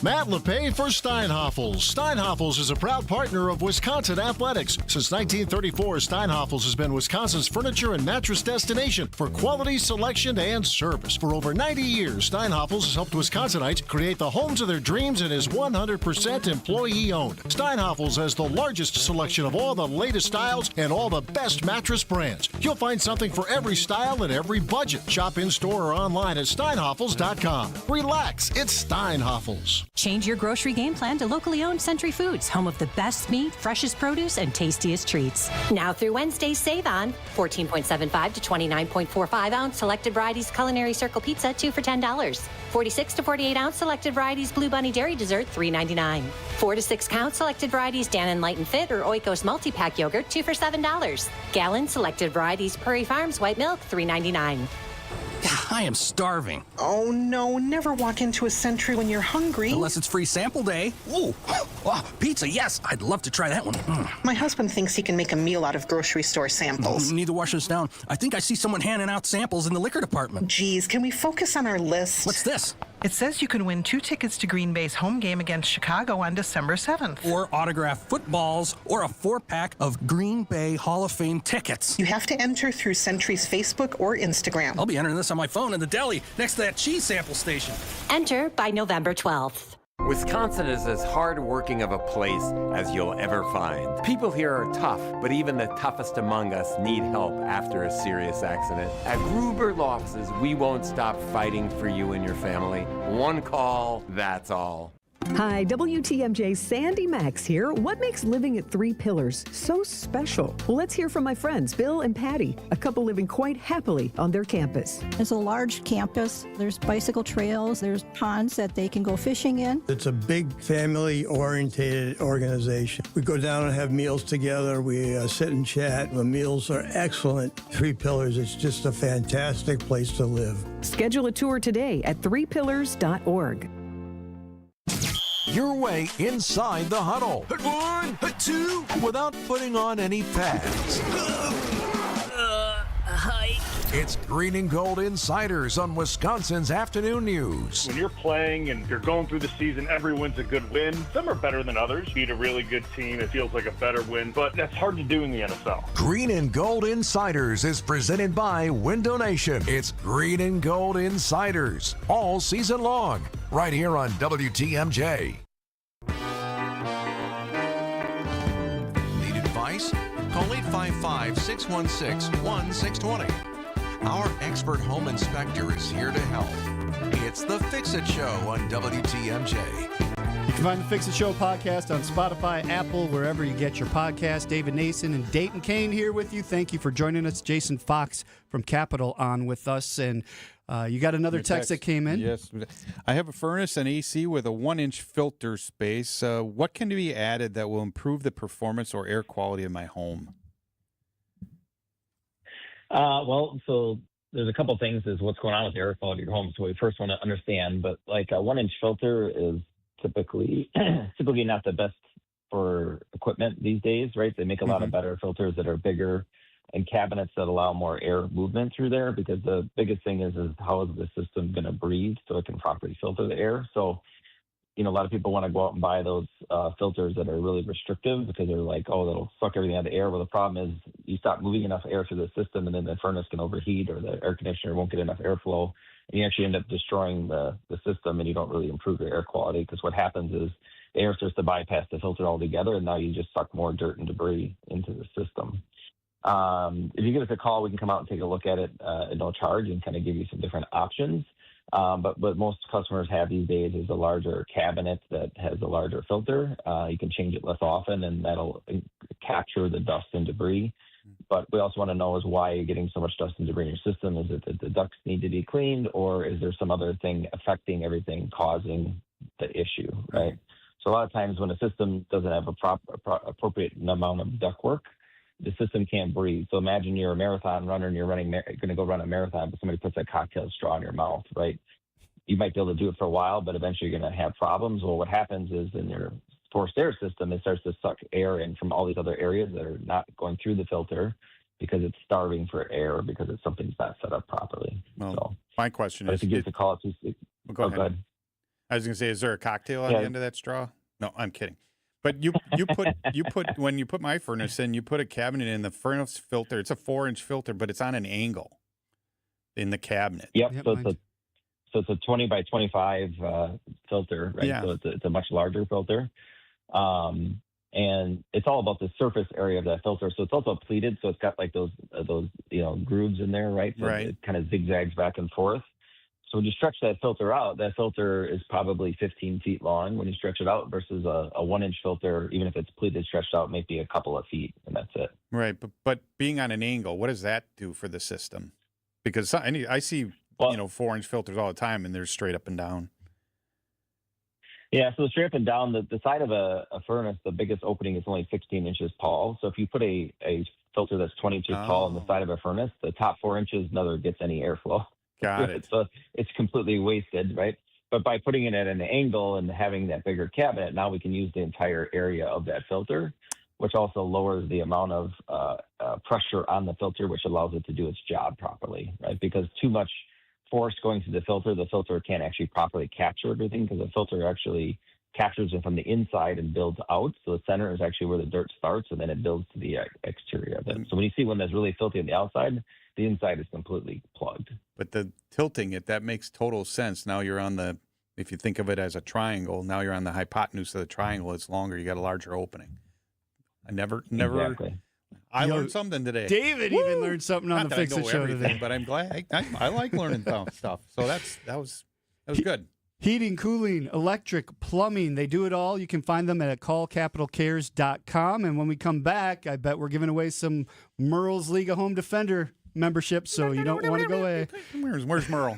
Matt LePay for Steinhoffels. Steinhoffels is a proud partner of Wisconsin Athletics. Since 1934, Steinhoffels has been Wisconsin's furniture and mattress destination for quality, selection, and service. For over 90 years, Steinhoffels has helped Wisconsinites create the homes of their dreams and is 100% employee-owned. Steinhoffels has the largest selection of all the latest styles and all the best mattress brands. You'll find something for every style and every budget. Shop in-store or online at steinhoffels.com. Relax, it's Steinhoffels. Change your grocery game plan to locally owned Century Foods, home of the best meat, freshest produce, and tastiest treats. Now through Wednesday, save on 14.75 to 29.45 ounce selected varieties Culinary Circle Pizza, 2 for $10. 46 to 48 ounce selected varieties Blue Bunny Dairy Dessert, $3.99. 4 to 6 count selected varieties Dan & Light and Fit or Oikos Multi-Pack Yogurt, 2 for $7. Gallon selected varieties Prairie Farms White Milk, $3.99. I am starving. Oh, no. Never walk into a Century when you're hungry. Unless it's free sample day. Ooh, wow, pizza, yes. I'd love to try that one. My husband thinks he can make a meal out of grocery store samples. Need to wash this down. I think I see someone handing out samples in the liquor department. Geez, can we focus on our list? What's this? It says you can win 2 tickets to Green Bay's home game against Chicago on December 7th. Or autographed footballs, or a 4-pack of Green Bay Hall of Fame tickets. You have to enter through Century's Facebook or Instagram. I'll be entering this on my phone in the deli next to that cheese sample station. Enter by November 12th. Wisconsin is as hard-working of a place as you'll ever find. People here are tough, but even the toughest among us need help after a serious accident. At Gruber Lofts, we won't stop fighting for you and your family. One call, that's all. Hi, WTMJ's Sandy Max here. What makes living at Three Pillars so special? Well, let's hear from my friends, Bill and Patty, a couple living quite happily on their campus. It's a large campus. There's bicycle trails. There's ponds that they can go fishing in. It's a big family-oriented organization. We go down and have meals together. We sit and chat. The meals are excellent. Three Pillars, it's just a fantastic place to live. Schedule a tour today at threepillars.org. Your way inside the huddle. Hut 1, hut 2. Without putting on any pads. It's Green and Gold Insiders on Wisconsin's Afternoon News. When you're playing and you're going through the season, every win's a good win. Some are better than others. Beat a really good team, it feels like a better win, but that's hard to do in the NFL. Green and Gold Insiders is presented by Window Nation. It's Green and Gold Insiders all season long, right here on WTMJ. Need advice? Call 855-616-1620. Our expert home inspector is here to help. It's the Fix-It Show on WTMJ. You can find the Fix-It Show podcast on Spotify, Apple, wherever you get your podcast. David Nason and Dayton Kane here with you. Thank you for joining us. Jason Fox from Capital on with us. And you got another text that came in? Yes. I have a furnace and AC with a 1-inch filter space. What can be added that will improve the performance or air quality of my home? So there's a couple things is what's going on with the air quality of your home. So we first want to understand, but like a 1-inch filter is typically not the best for equipment these days, right? They make a lot of better filters that are bigger and cabinets that allow more air movement through there, because the biggest thing is how is the system going to breathe so it can properly filter the air. So, a lot of people want to go out and buy those filters that are really restrictive because they're like, oh, that'll suck everything out of the air. Well, the problem is you stop moving enough air through the system and then the furnace can overheat or the air conditioner won't get enough airflow. And you actually end up destroying the system and you don't really improve your air quality, because what happens is the air starts to bypass the filter altogether and now you just suck more dirt and debris into the system. If you give us a call, we can come out and take a look at it at no charge and kind of give you some different options. But what most customers have these days is a larger cabinet that has a larger filter. You can change it less often, and that'll capture the dust and debris. But we also want to know is why you're getting so much dust and debris in your system. Is it that the ducts need to be cleaned, or is there some other thing affecting everything causing the issue, right? So a lot of times when a system doesn't have a appropriate amount of ductwork, the system can't breathe. So imagine you're a marathon runner and you're going to go run a marathon, but somebody puts a cocktail straw in your mouth, right? You might be able to do it for a while, but eventually you're going to have problems. Well, what happens is in your forced air system, it starts to suck air in from all these other areas that are not going through the filter because it's starving for air because something's not set up properly. Well, my question is, is, if you give us a call, go ahead. I was going to say, is there a cocktail on the end of that straw? No, I'm kidding. But you put when you put my furnace in, you put a cabinet in the furnace filter. It's a 4-inch filter, but it's on an angle in the cabinet. Yep. So it's a 20 by 25 filter, right? Yeah. So it's a much larger filter, and it's all about the surface area of that filter. So it's also pleated, so it's got like those grooves in there, right? So right. It kind of zigzags back and forth. So when you stretch that filter out, that filter is probably 15 feet long when you stretch it out versus a 1-inch filter, even if it's pleated stretched out, might be a couple of feet, and that's it. Right, but being on an angle, what does that do for the system? Because I see 4-inch filters all the time, and they're straight up and down. Yeah, so straight up and down, the side of a furnace, the biggest opening is only 16 inches tall. So if you put a filter that's 20 inches tall on the side of a furnace, the top 4 inches never gets any airflow. Got it. So it's completely wasted, right? But by putting it at an angle and having that bigger cabinet, now we can use the entire area of that filter, which also lowers the amount of pressure on the filter, which allows it to do its job properly, right? Because too much force going through the filter can't actually properly capture everything, because the filter actually captures it from the inside and builds out. So the center is actually where the dirt starts, and then it builds to the exterior of it. So when you see one that's really filthy on the outside, the inside is completely plugged. But the tilting it, that makes total sense. Now you're on if you think of it as a triangle, now you're on the hypotenuse of the triangle. It's longer. You got a larger opening. I never. Exactly. I learned something today. David even learned something on Not the that I Fix It know Show everything, today. but I'm glad. I like learning stuff. So that was good. Heating, cooling, electric, plumbing, they do it all. You can find them at callcapitalcares.com. And when we come back, I bet we're giving away some Merle's League of Home Defender membership, so you don't want to go away. Where's Merle?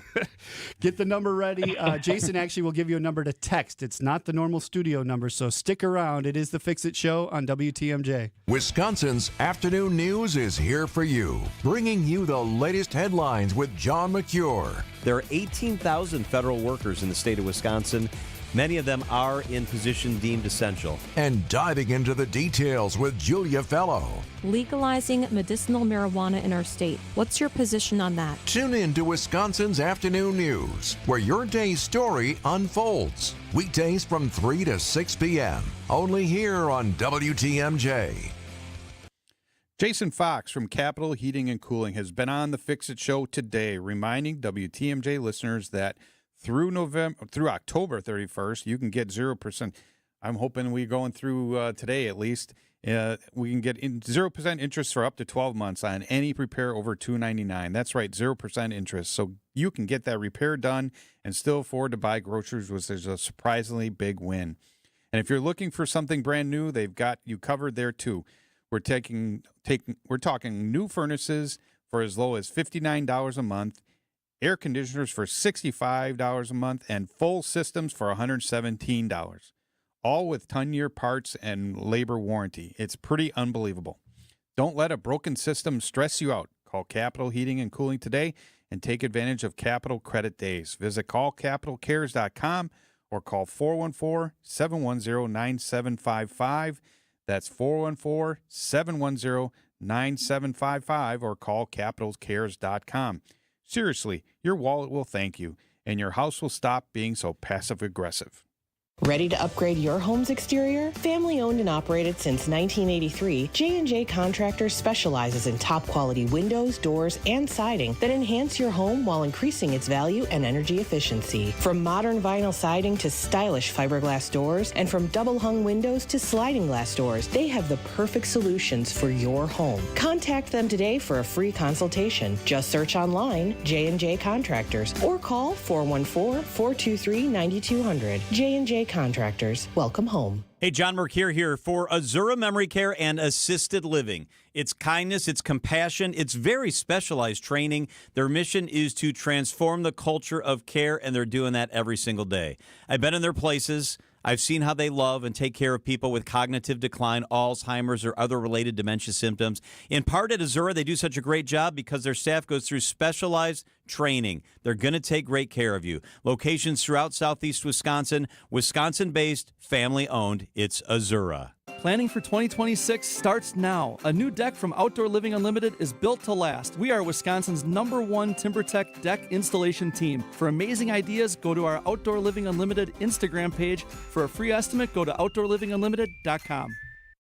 Get the number ready. Jason actually will give you a number to text. It's not the normal studio number, so stick around. It is the Fix It Show on WTMJ. Wisconsin's afternoon news is here for you, bringing you the latest headlines with John McCure. There are 18,000 federal workers in the state of Wisconsin. Many of them are in positions deemed essential. And diving into the details with Julia Fellow. Legalizing medicinal marijuana in our state. What's your position on that? Tune in to Wisconsin's Afternoon News, where your day's story unfolds. Weekdays from 3 to 6 p.m. Only here on WTMJ. Jason Fox from Capital Heating and Cooling has been on the Fix It Show today, reminding WTMJ listeners that through October 31st, you can get 0%. I'm hoping we're going through today at least. We can get 0% interest for up to 12 months on any repair over $299. That's right, 0% interest. So you can get that repair done and still afford to buy groceries, which is a surprisingly big win. And if you're looking for something brand new, they've got you covered there too. We're talking new furnaces for as low as $59 a month, air conditioners for $65 a month, and full systems for $117. All with 10-year parts and labor warranty. It's pretty unbelievable. Don't let a broken system stress you out. Call Capital Heating and Cooling today and take advantage of Capital Credit Days. Visit callcapitalcares.com or call 414-710-9755. That's 414-710-9755 or call capitalcares.com. Seriously, your wallet will thank you, and your house will stop being so passive-aggressive. Ready to upgrade your home's exterior? Family owned and operated since 1983, J&J Contractors specializes in top quality windows, doors, and siding that enhance your home while increasing its value and energy efficiency. From modern vinyl siding to stylish fiberglass doors, and from double hung windows to sliding glass doors, they have the perfect solutions for your home. Contact them today for a free consultation. Just search online J&J Contractors or call 414-423-9200. J&J Contractors. Welcome home. Hey, John Mercure here for Azura Memory Care and Assisted Living. It's kindness, it's compassion, it's very specialized training. Their mission is to transform the culture of care, and they're doing that every single day. I've been in their places. I've seen how they love and take care of people with cognitive decline, Alzheimer's, or other related dementia symptoms. In part at Azura, they do such a great job because their staff goes through specialized training. They're going to take great care of you. Locations throughout southeast Wisconsin, Wisconsin-based, family-owned. It's Azura. Planning for 2026 starts now. A new deck from Outdoor Living Unlimited is built to last. We are Wisconsin's #1 TimberTech deck installation team. For amazing ideas, go to our Outdoor Living Unlimited Instagram page. For a free estimate, go to outdoorlivingunlimited.com.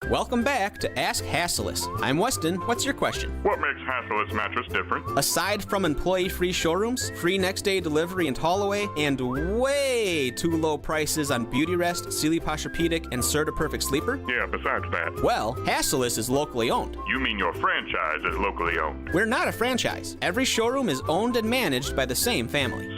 Welcome back to Ask Hasselus. I'm Weston. What's your question? What makes Hasselus mattress different? Aside from employee-free showrooms, free next-day delivery and haul-away, and way too low prices on Beauty Rest, Sealy Posturepedic, and Serta Perfect Sleeper? Yeah, besides that. Well, Hasselus is locally owned. You mean your franchise is locally owned? We're not a franchise. Every showroom is owned and managed by the same family.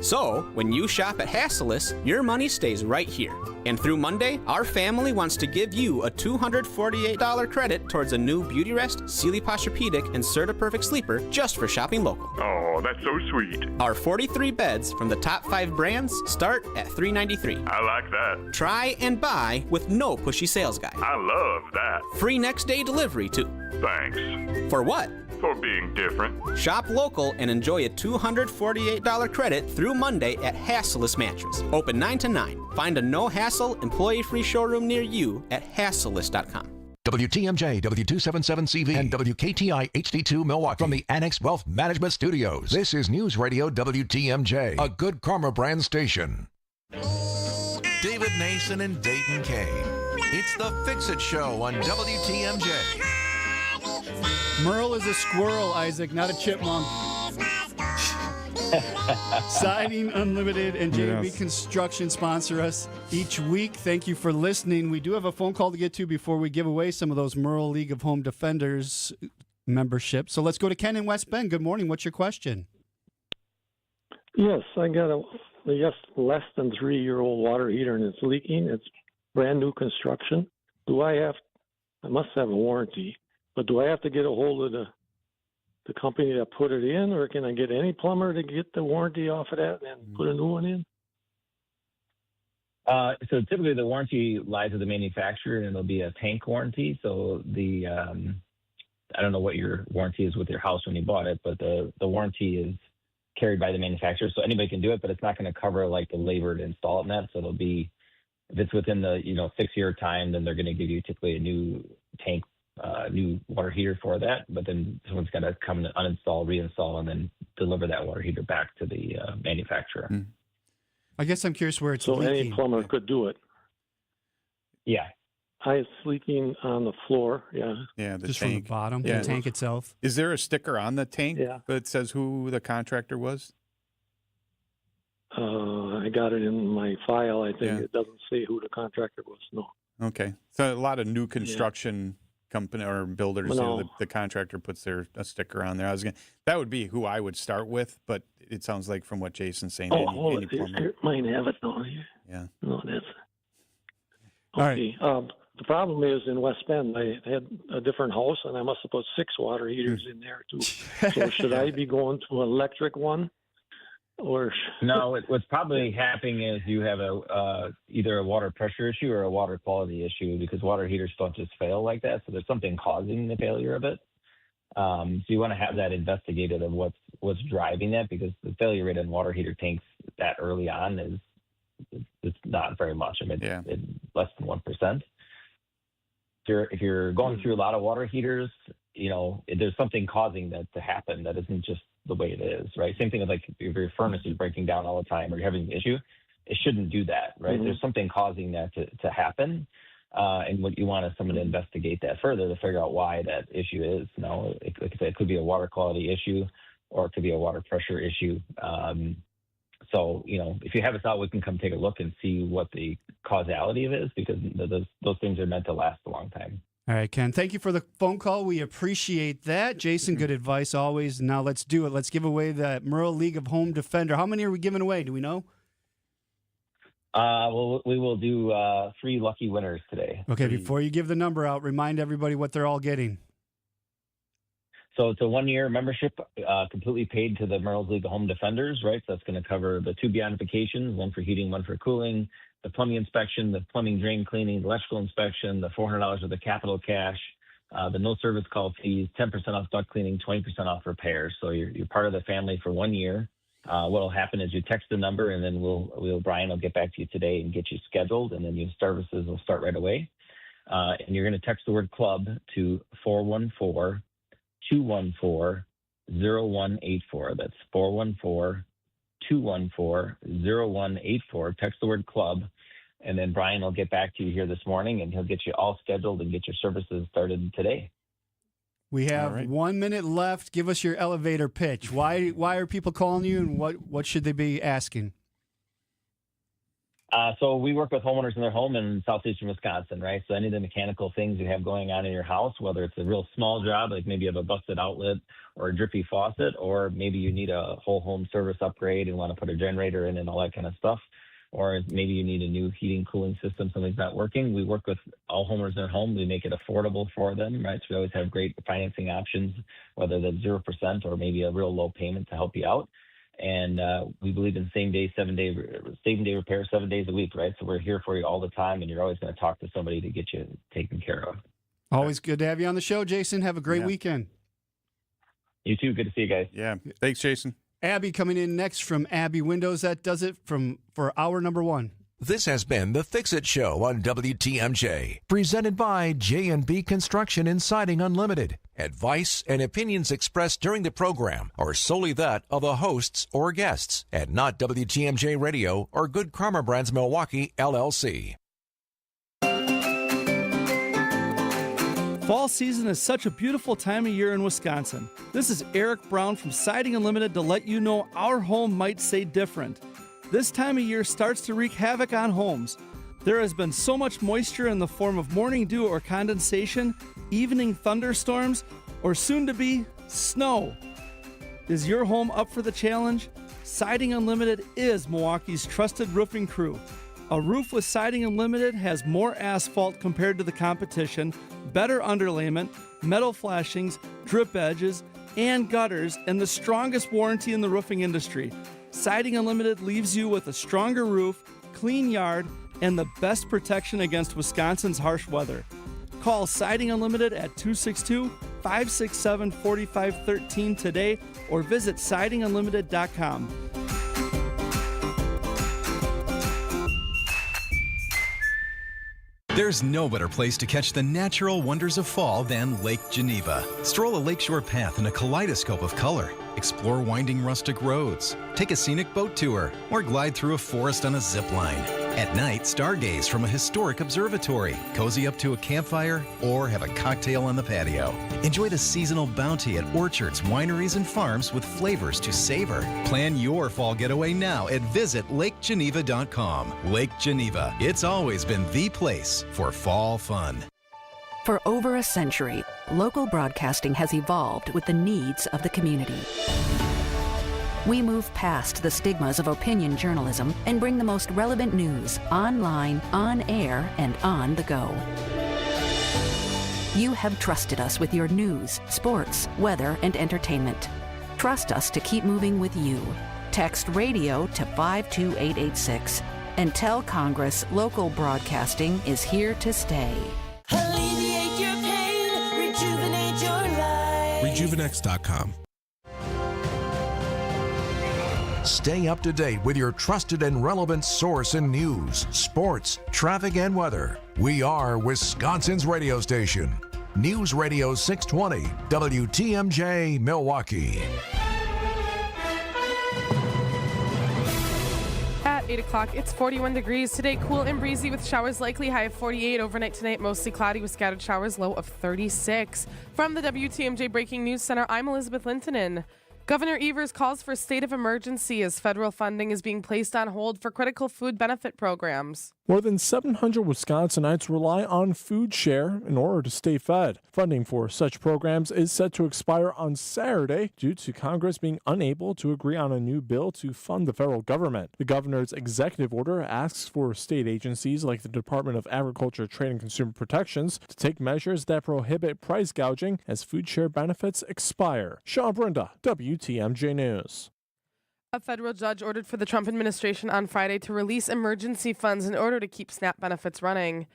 So, when you shop at Hasselus, your money stays right here. And through Monday, our family wants to give you a $248 credit towards a new Beauty Rest, Sealy Posturepedic, and Serta Perfect Sleeper just for shopping local. Oh, that's so sweet. Our 43 beds from the top 5 brands start at $393. I like that. Try and buy with no pushy sales guy. I love that. Free next day delivery, too. Thanks. For what? For being different. Shop local and enjoy a $248 credit through Monday at Hasselus Mattress. Open 9 to 9. Find a no-hassle, employee-free showroom near you at Hasselus.com. WTMJ, W277CV, and WKTI HD2 Milwaukee from the Annex Wealth Management Studios. This is News Radio WTMJ, a Good Karma brand station. David Nason and Dayton Kane. It's the Fix-It Show on WTMJ. Merle is a squirrel, Isaac, not a chipmunk. Siding Unlimited and JB Construction sponsor us each week. Thank you for listening. We do have a phone call to get to before we give away some of those Merle League of Home Defenders memberships. So let's go to Ken in West Bend. Good morning. What's your question? Yes, I got a less than 3-year-old water heater and it's leaking. It's brand new construction. I must have a warranty, but do I have to get a hold of the company that put it in, or can I get any plumber to get the warranty off of that and put a new one in? So typically the warranty lies with the manufacturer, and it'll be a tank warranty. So I don't know what your warranty is with your house when you bought it, but the warranty is carried by the manufacturer. So anybody can do it, but it's not going to cover like the labor to install it and that. So it'll be, if it's within the 6-year time, then they're going to give you typically a new tank, new water heater for that. But then someone's got to come and uninstall, reinstall, and then deliver that water heater back to the manufacturer. I guess I'm curious where it's so leaking. Any plumber could do it. Yeah. It's leaking on the floor. Yeah. Yeah, the Just tank. from the bottom, Yeah. the tank itself. Is there a sticker on the tank that says who the contractor was? I got it in my file. I think it doesn't say who the contractor was. No. Okay. So a lot of new construction company or builders, the contractor puts a sticker on there. That would be who I would start with, but it sounds like from what Jason's saying, any plumber. Mine have it now. Yeah. No, that's all okay. right. The problem is in West Bend, I had a different house, and I must have put 6 water heaters in there too. So should I be going to an electric one? Or no, what's probably happening is you have either a water pressure issue or a water quality issue, because water heaters don't just fail like that. So there's something causing the failure of it. So you want to have that investigated of what's driving that, because the failure rate in water heater tanks that early on it's not very much. I mean, it's less than 1%. If you're going through a lot of water heaters, there's something causing that to happen that isn't just the way it is, right? Same thing with like if your furnace is breaking down all the time or you're having an issue, it shouldn't do that, right? Mm-hmm. There's something causing that to happen. And what you want is someone to investigate that further to figure out why that issue is. Like I said, it could be a water quality issue or it could be a water pressure issue. So, if you have us out, we can come take a look and see what the causality of it is, because those things are meant to last a long time. All right, Ken, thank you for the phone call. We appreciate that. Jason, good advice always. Now let's do it. Let's give away the Merle League of Home Defender. How many are we giving away? Do we know? Well, we will do 3 lucky winners today. Okay, before you give the number out, remind everybody what they're all getting. So it's a 1-year membership, completely paid to the Merle's League of Home Defenders, right? So that's going to cover the 2 beyondifications, 1 for heating, 1 for cooling, the plumbing inspection, the plumbing drain cleaning, the electrical inspection, the $400 of the capital cash, the no service call fees, 10% off duct cleaning, 20% off repairs. So you're part of the family for 1 year. What will happen is you text the number, and then Brian will get back to you today and get you scheduled, and then your services will start right away. And you're going to text the word club to 414-214-0184. That's 414-214-0184. Text the word club, And then Brian will get back to you here this morning, and he'll get you all scheduled and get your services started today. We have 1 minute left. Give us your elevator pitch. Why are people calling you, and what should they be asking? So we work with homeowners in their home in southeastern Wisconsin, right? So any of the mechanical things you have going on in your house, whether it's a real small job, like maybe you have a busted outlet or a drippy faucet, or maybe you need a whole home service upgrade and want to put a generator in and all that kind of stuff, or maybe you need a new heating, cooling system, something's not working. We work with all homeowners in their home. We make it affordable for them, right? So we always have great financing options, whether that's 0% or maybe a real low payment to help you out. And we believe in same day repair 7 days a week, right? So we're here for you all the time, and you're always going to talk to somebody to get you taken care of. Always good to have you on the show, Jason. Have a great weekend. You too. Good to see you guys. Yeah. Thanks, Jason. Abby coming in next from Abby Windows. That does it for hour number 1. This has been the Fix-It Show on WTMJ, presented by J&B Construction and Siding Unlimited. Advice and opinions expressed during the program are solely that of the hosts or guests, and not WTMJ Radio or Good Karma Brands Milwaukee, LLC. Fall season is such a beautiful time of year in Wisconsin. This is Eric Brown from Siding Unlimited to let you know our home might say different. This time of year starts to wreak havoc on homes. There has been so much moisture in the form of morning dew or condensation, evening thunderstorms, or soon to be snow. Is your home up for the challenge? Siding Unlimited is Milwaukee's trusted roofing crew. A roof with Siding Unlimited has more asphalt compared to the competition, better underlayment, metal flashings, drip edges, and gutters, and the strongest warranty in the roofing industry. Siding Unlimited leaves you with a stronger roof, clean yard, and the best protection against Wisconsin's harsh weather. Call Siding Unlimited at 262-567-4513 today or visit sidingunlimited.com. There's no better place to catch the natural wonders of fall than Lake Geneva. Stroll a lakeshore path in a kaleidoscope of color. Explore winding rustic roads. Take a scenic boat tour or glide through a forest on a zip line. At night, stargaze from a historic observatory, cozy up to a campfire, or have a cocktail on the patio. Enjoy the seasonal bounty at orchards, wineries, and farms with flavors to savor. Plan your fall getaway now at visitlakegeneva.com. Lake Geneva, it's always been the place for fall fun. For over a century, local broadcasting has evolved with the needs of the community. We move past the stigmas of opinion journalism and bring the most relevant news online, on air, and on the go. You have trusted us with your news, sports, weather, and entertainment. Trust us to keep moving with you. Text radio to 52886 and tell Congress local broadcasting is here to stay. Alleviate your pain, rejuvenate your life. Rejuvenex.com. Stay up to date with your trusted and relevant source in news, sports, traffic, and weather. We are Wisconsin's radio station. News Radio 620, WTMJ, Milwaukee. At 8 o'clock, it's 41 degrees. Today, cool and breezy with showers likely. High of 48. Overnight tonight, mostly cloudy with scattered showers. Low of 36. From the WTMJ Breaking News Center, I'm Elizabeth Lintonen. Governor Evers calls for a state of emergency as federal funding is being placed on hold for critical food benefit programs. More than 700 Wisconsinites rely on food share in order to stay fed. Funding for such programs is set to expire on Saturday due to Congress being unable to agree on a new bill to fund the federal government. The governor's executive order asks for state agencies like the Department of Agriculture, Trade, and Consumer Protections to take measures that prohibit price gouging as food share benefits expire. Sean Brenda, WTMJ News. A federal judge ordered for the Trump administration on Friday to release emergency funds in order to keep SNAP benefits running.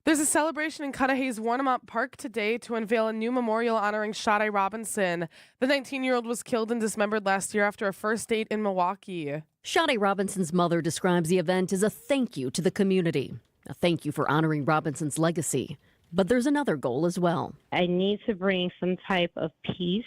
There's a celebration in Cudahy's Warnemont Park today to unveil a new memorial honoring Sade Robinson. The 19-year-old was killed and dismembered last year after a first date in Milwaukee. Sade Robinson's mother describes the event as a thank you to the community, a thank you for honoring Robinson's legacy. But there's another goal as well. I need to bring some type of peace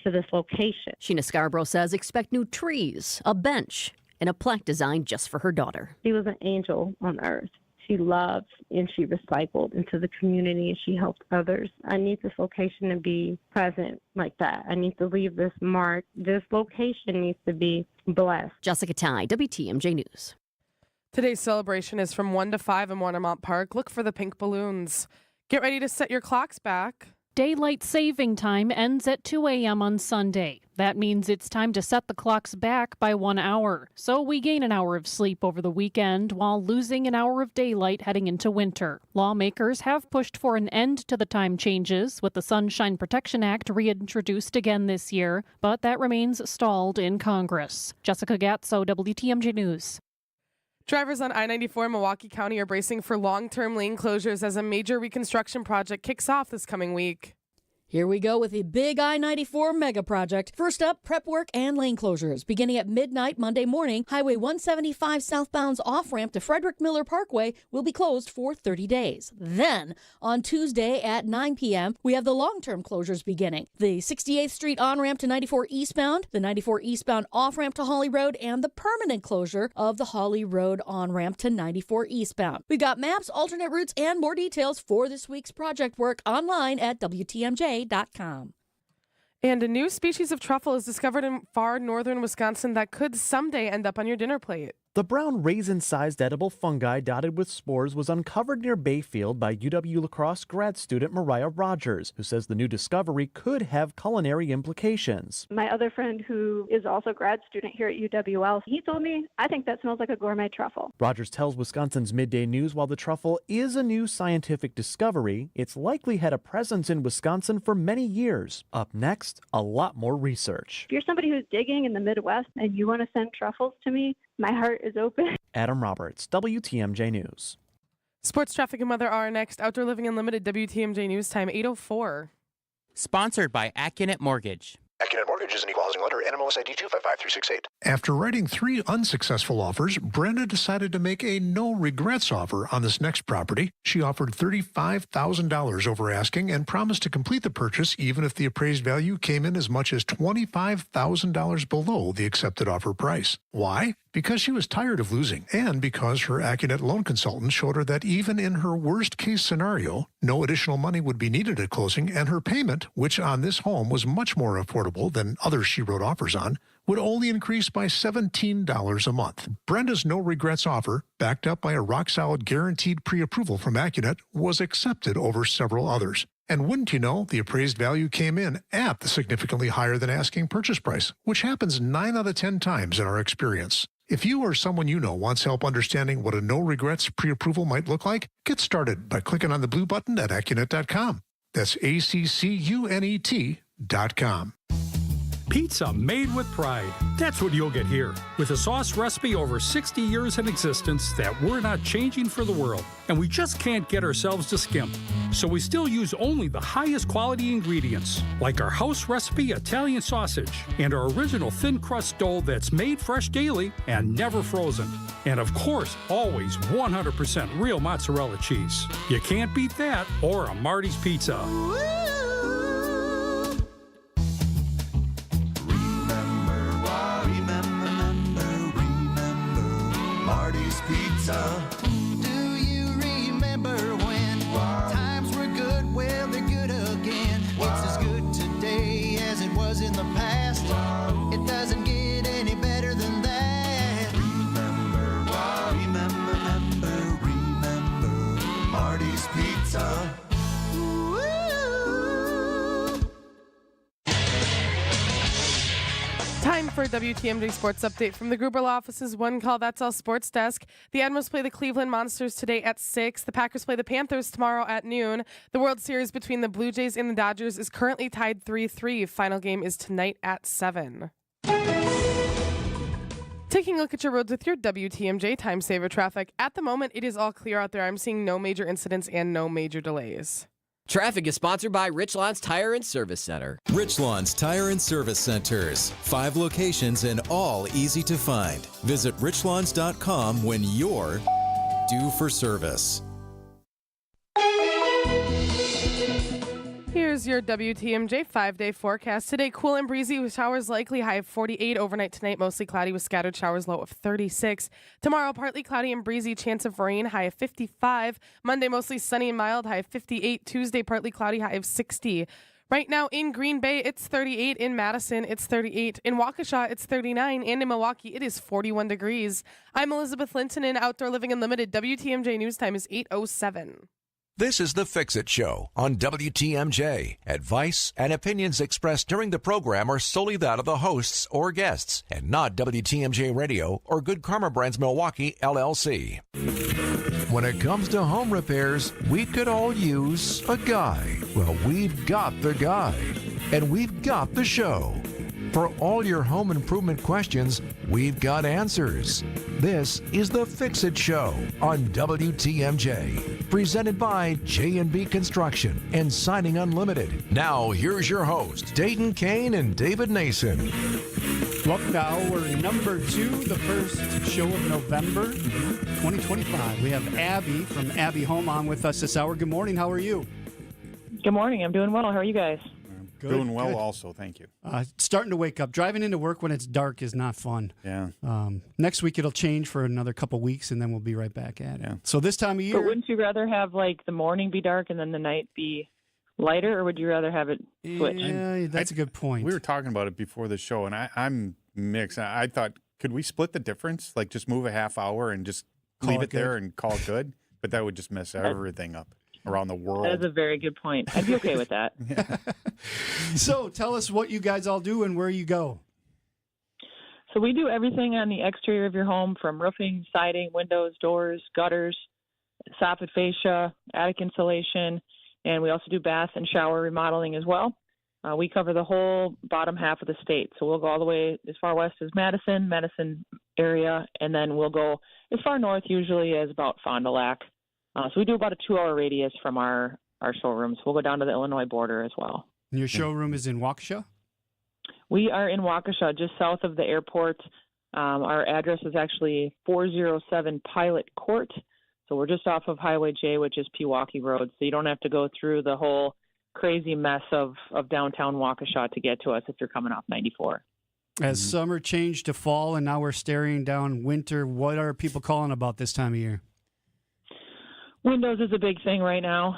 to this location. Sheena Scarborough says expect new trees, a bench, and a plaque designed just for her daughter. She was an angel on earth. She loved and she recycled into the community and she helped others. I need this location to be present like that. I need to leave this mark. This location needs to be blessed. Jessica Ty, WTMJ News. Today's celebration is from 1 to 5 in Watermont Park. Look for the pink balloons. Get ready to set your clocks back. Daylight saving time ends at 2 a.m. on Sunday. That means it's time to set the clocks back by 1 hour. So we gain an hour of sleep over the weekend while losing an hour of daylight heading into winter. Lawmakers have pushed for an end to the time changes with the Sunshine Protection Act reintroduced again this year, but that remains stalled in Congress. Jessica Gatso, WTMJ News. Drivers on I-94 in Milwaukee County are bracing for long-term lane closures as a major reconstruction project kicks off this coming week. Here we go with the big I-94 mega project. First up, prep work and lane closures. Beginning at midnight Monday morning, Highway 175 southbound's off-ramp to Frederick Miller Parkway will be closed for 30 days. Then, on Tuesday at 9 p.m., we have the long-term closures beginning. The 68th Street on-ramp to 94 eastbound, the 94 eastbound off-ramp to Holly Road, and the permanent closure of the Holly Road on-ramp to 94 eastbound. We've got maps, alternate routes, and more details for this week's project work online at WTMJ.com. And a new species of truffle is discovered in far northern Wisconsin that could someday end up on your dinner plate. The brown raisin-sized edible fungi dotted with spores was uncovered near Bayfield by UW-La Crosse grad student Mariah Rogers, who says the new discovery could have culinary implications. My other friend who is also a grad student here at UWL, he told me, I think that smells like a gourmet truffle. Rogers tells Wisconsin's Midday News while the truffle is a new scientific discovery, it's likely had a presence in Wisconsin for many years. Up next, a lot more research. If you're somebody who's digging in the Midwest and you want to send truffles to me, my heart is open. Adam Roberts, WTMJ News. Sports, traffic, and weather are next. Outdoor Living Unlimited, WTMJ News time, 8:04. Sponsored by AccuNet Mortgage. AccuNet Mortgage is an equal housing lender. NMLS ID 255368. After writing 3 unsuccessful offers, Brenda decided to make a no-regrets offer on this next property. She offered $35,000 over asking and promised to complete the purchase even if the appraised value came in as much as $25,000 below the accepted offer price. Why? Because she was tired of losing and because her AccuNet loan consultant showed her that even in her worst-case scenario, no additional money would be needed at closing, and her payment, which on this home was much more affordable than others she wrote offers on, would only increase by $17 a month. Brenda's no-regrets offer, backed up by a rock-solid guaranteed pre-approval from AccuNet, was accepted over several others. And wouldn't you know, the appraised value came in at the significantly higher than asking purchase price, which happens 9 out of 10 times in our experience. If you or someone you know wants help understanding what a no-regrets pre-approval might look like, get started by clicking on the blue button at AccuNet.com. That's ACCUNET.com. Pizza made with pride. That's what you'll get here. With a sauce recipe over 60 years in existence that we're not changing for the world. And we just can't get ourselves to skimp. So we still use only the highest quality ingredients, like our house recipe Italian sausage and our original thin crust dough that's made fresh daily and never frozen. And of course, always 100% real mozzarella cheese. You can't beat that or a Marty's Pizza. Marty's Pizza. Do you remember when times were good? Well, they're good again. It's as good today as it was in the past. It doesn't get any better than that. Remember Marty's Pizza. Time for a WTMJ Sports Update from the Gruber Law Office's One Call That's All Sports Desk. The Admirals play the Cleveland Monsters today at 6. The Packers play the Panthers tomorrow at noon. The World Series between the Blue Jays and the Dodgers is currently tied 3-3. Final game is tonight at 7. Taking a look at your roads with your WTMJ Time Saver traffic. At the moment, it is all clear out there. I'm seeing no major incidents and no major delays. Traffic is sponsored by Richlands Tire and Service Center. Richlands Tire and Service Centers. 5 locations and all easy to find. Visit richlands.com when you're due for service. Here's Here's your WTMJ 5-day forecast. Today, cool and breezy with showers likely, high of 48. Overnight tonight, mostly cloudy with scattered showers, low of 36. Tomorrow, partly cloudy and breezy, chance of rain, high of 55. Monday, mostly sunny and mild, high of 58. Tuesday, partly cloudy, high of 60. Right now in Green Bay, it's 38. In Madison, it's 38. In Waukesha, it's 39. And in Milwaukee, it is 41 degrees. I'm Elizabeth Linton in Outdoor Living Unlimited. WTMJ News Time is 8:07. This is the Fix-It Show on WTMJ. Advice and opinions expressed during the program are solely that of the hosts or guests and not WTMJ Radio or Good Karma Brands Milwaukee, LLC. When it comes to home repairs, we could all use a guy. Well, we've got the guy. And we've got the show. For all your home improvement questions, we've got answers. This is the Fix-It Show on WTMJ, presented by J&B Construction and Siding Unlimited. Now, here's your host, Dayton, Kane, and David Nason. Welcome to hour number 2, the first show of November 2025. We have Abby from Abby Home on with us this hour. Good morning. How are you? Good morning. I'm doing well. How are you guys? Good, Doing well good. also, thank you. Starting to wake up. Driving into work when it's dark is not fun. Yeah. Next week it'll change for another couple weeks, and then we'll be right back at it. Yeah. So this time of year... But wouldn't you rather have, like, the morning be dark and then the night be lighter, or would you rather have it switch? Yeah, that's a good point. We were talking about it before the show, and I'm mixed. I thought, could we split the difference? Like, just move a half hour and just leave it there and call it good? But that would just mess everything up around the world. That is a very good point. I'd be okay with that. So tell us what you guys all do and where you go. So we do everything on the exterior of your home, from roofing, siding, windows, doors, gutters, soffit fascia, attic insulation, and we also do bath and shower remodeling as well. We cover the whole bottom half of the state. So we'll go all the way as far west as Madison area, and then we'll go as far north usually as about Fond du Lac. So we do about a 2-hour radius from our showrooms. We'll go down to the Illinois border as well. And your showroom is in Waukesha? We are in Waukesha, just south of the airport. Our address is actually 407 Pilot Court. So we're just off of Highway J, which is Pewaukee Road. So you don't have to go through the whole crazy mess of downtown Waukesha to get to us if you're coming off 94. As summer changed to fall and now we're staring down winter, what are people calling about this time of year? Windows is a big thing right now.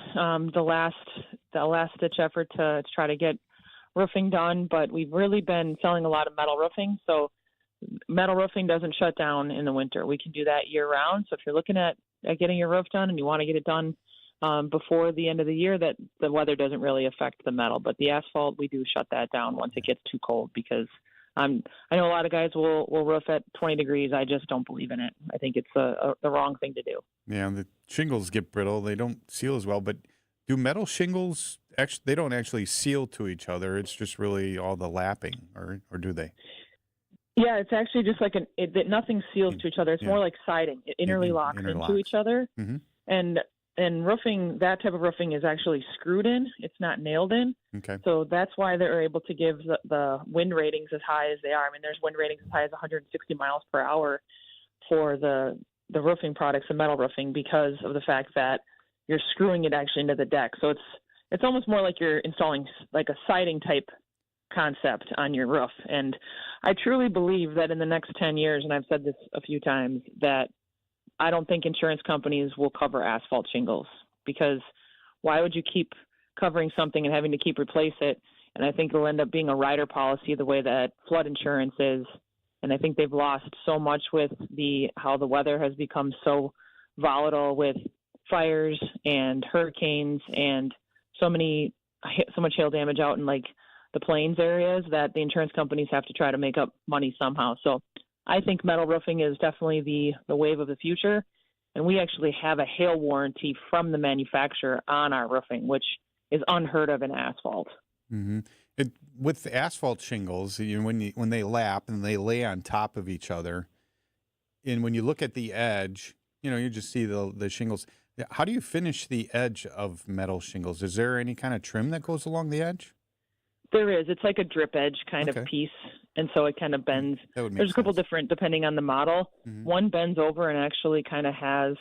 The last ditch effort to try to get roofing done, but we've really been selling a lot of metal roofing. So metal roofing doesn't shut down in the winter. We can do that year round. So if you're looking at getting your roof done and you want to get it done before the end of the year, that the weather doesn't really affect the metal. But the asphalt, we do shut that down once it gets too cold, because I know a lot of guys will roof at 20 degrees. I just don't believe in it. I think it's the wrong thing to do. Yeah, the shingles get brittle. They don't seal as well. But do metal shingles actually? They don't actually seal to each other. It's just really all the lapping, or do they? Yeah, it's actually just like nothing seals to each other. It's more like siding. It interlocks into each other. Mm-hmm. And roofing, that type of roofing is actually screwed in. It's not nailed in. Okay. So that's why they're able to give the wind ratings as high as they are. I mean, there's wind ratings as high as 160 miles per hour for the roofing products, the metal roofing, because of the fact that you're screwing it actually into the deck. So it's almost more like you're installing like a siding type concept on your roof. And I truly believe that in the next 10 years, and I've said this a few times, that I don't think insurance companies will cover asphalt shingles, because why would you keep covering something and having to keep replace it? And I think it'll end up being a rider policy the way that flood insurance is. And I think they've lost so much with how the weather has become so volatile with fires and hurricanes and so much hail damage out in like the plains areas, that the insurance companies have to try to make up money somehow. So I think metal roofing is definitely the wave of the future. And we actually have a hail warranty from the manufacturer on our roofing, which is unheard of in asphalt. Mm-hmm. With asphalt shingles, when they lap and they lay on top of each other, and when you look at the edge, you just see the shingles. How do you finish the edge of metal shingles? Is there any kind of trim that goes along the edge? There is. It's like a drip edge kind of piece, and so it kind of bends. There's a couple different, depending on the model. Mm-hmm. One bends over and actually kind of has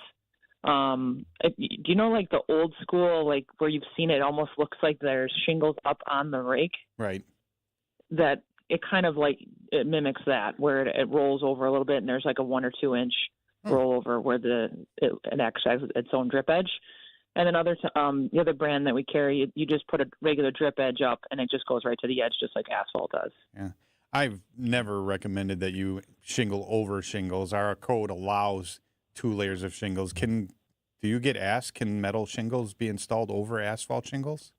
Do you know, like the old school, like where you've seen it almost looks like there's shingles up on the rake? Right. That it kind of like it mimics that, where it rolls over a little bit, and there's like a 1 or 2 inch rollover where it actually has its own drip edge. And then the other brand that we carry, you just put a regular drip edge up, and it just goes right to the edge, just like asphalt does. Yeah. I've never recommended that you shingle over shingles. Our code allows 2 layers of shingles. Do you get asked, can metal shingles be installed over asphalt shingles?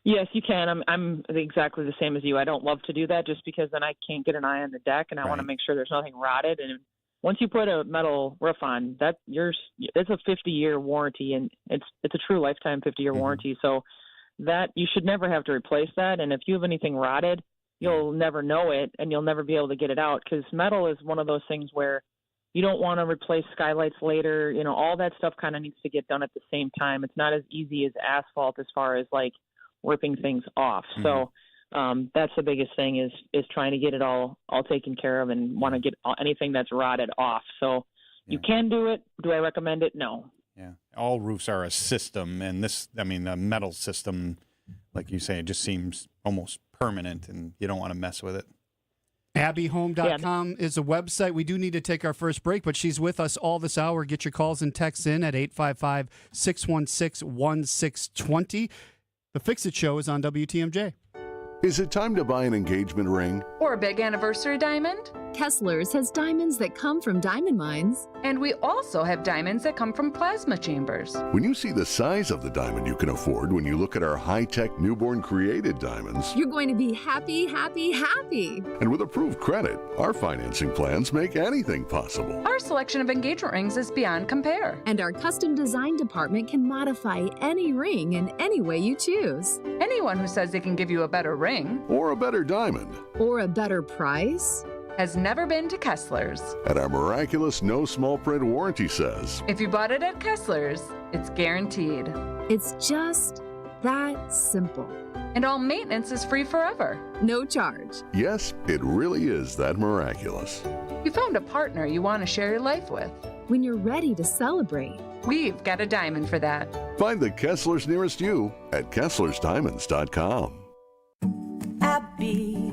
Yes, you can. I'm exactly the same as you. I don't love to do that just because then I can't get an eye on the deck, and I want to make sure there's nothing rotted. And once you put a metal roof on, it's a 50-year warranty, and it's a true lifetime 50-year warranty. So that you should never have to replace that. And if you have anything rotted, you'll never know it, and you'll never be able to get it out, because metal is one of those things where you don't want to replace skylights later. You know, all that stuff kind of needs to get done at the same time. It's not as easy as asphalt as far as like ripping things off. So that's the biggest thing is trying to get it all taken care of, and want to get anything that's rotted off. So you can do it. Do I recommend it? No. Yeah. All roofs are a system, and a metal system, like you say, it just seems almost permanent, and you don't want to mess with it. AbbeyHome.com is a website. We do need to take our first break, but she's with us all this hour. Get your calls and texts in at 855-616-1620. The Fix-It Show is on WTMJ. Is it time to buy an engagement ring? Or a big anniversary diamond? Kessler's has diamonds that come from diamond mines. And we also have diamonds that come from plasma chambers. When you see the size of the diamond you can afford when you look at our high-tech newborn created diamonds, you're going to be happy, happy, happy. And with approved credit, our financing plans make anything possible. Our selection of engagement rings is beyond compare. And our custom design department can modify any ring in any way you choose. Anyone who says they can give you a better ring, or a better diamond, or a better price, has never been to Kessler's. And our miraculous no small print warranty says, if you bought it at Kessler's, it's guaranteed. It's just that simple. And all maintenance is free forever. No charge. Yes, it really is that miraculous. You found a partner you want to share your life with. When you're ready to celebrate, we've got a diamond for that. Find the Kessler's nearest you at KesslersDiamonds.com. Abbey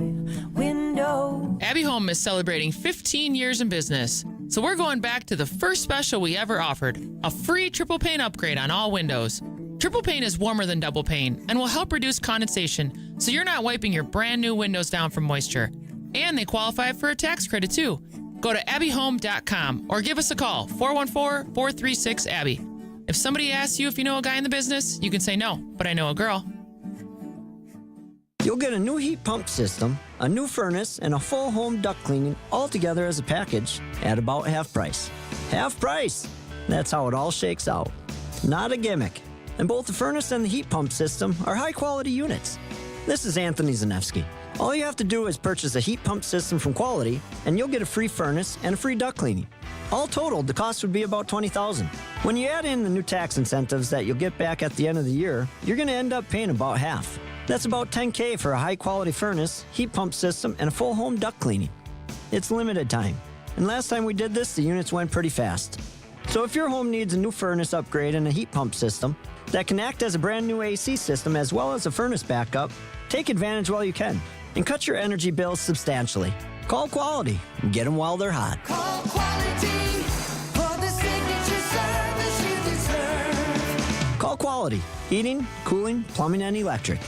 Window. Abbey Home is celebrating 15 years in business, so we're going back to the first special we ever offered, a free triple pane upgrade on all windows. Triple pane is warmer than double pane and will help reduce condensation, so you're not wiping your brand new windows down from moisture. And they qualify for a tax credit too. Go to abbeyhome.com or give us a call, 414-436-ABBEY. If somebody asks you if you know a guy in the business, you can say no, but I know a girl. You'll get a new heat pump system, a new furnace, and a full home duct cleaning all together as a package at about half price. Half price! That's how it all shakes out. Not a gimmick. And both the furnace and the heat pump system are high-quality units. This is Anthony Zanevsky. All you have to do is purchase a heat pump system from Quality, and you'll get a free furnace and a free duct cleaning. All totaled, the cost would be about $20,000. When you add in the new tax incentives that you'll get back at the end of the year, you're going to end up paying about half. That's about $10K for a high-quality furnace, heat pump system, and a full home duct cleaning. It's limited time. And last time we did this, the units went pretty fast. So if your home needs a new furnace upgrade and a heat pump system that can act as a brand new AC system as well as a furnace backup, take advantage while you can and cut your energy bills substantially. Call Quality and get them while they're hot. Call Quality for the signature service you deserve. Call Quality. Heating, cooling, plumbing, and electric.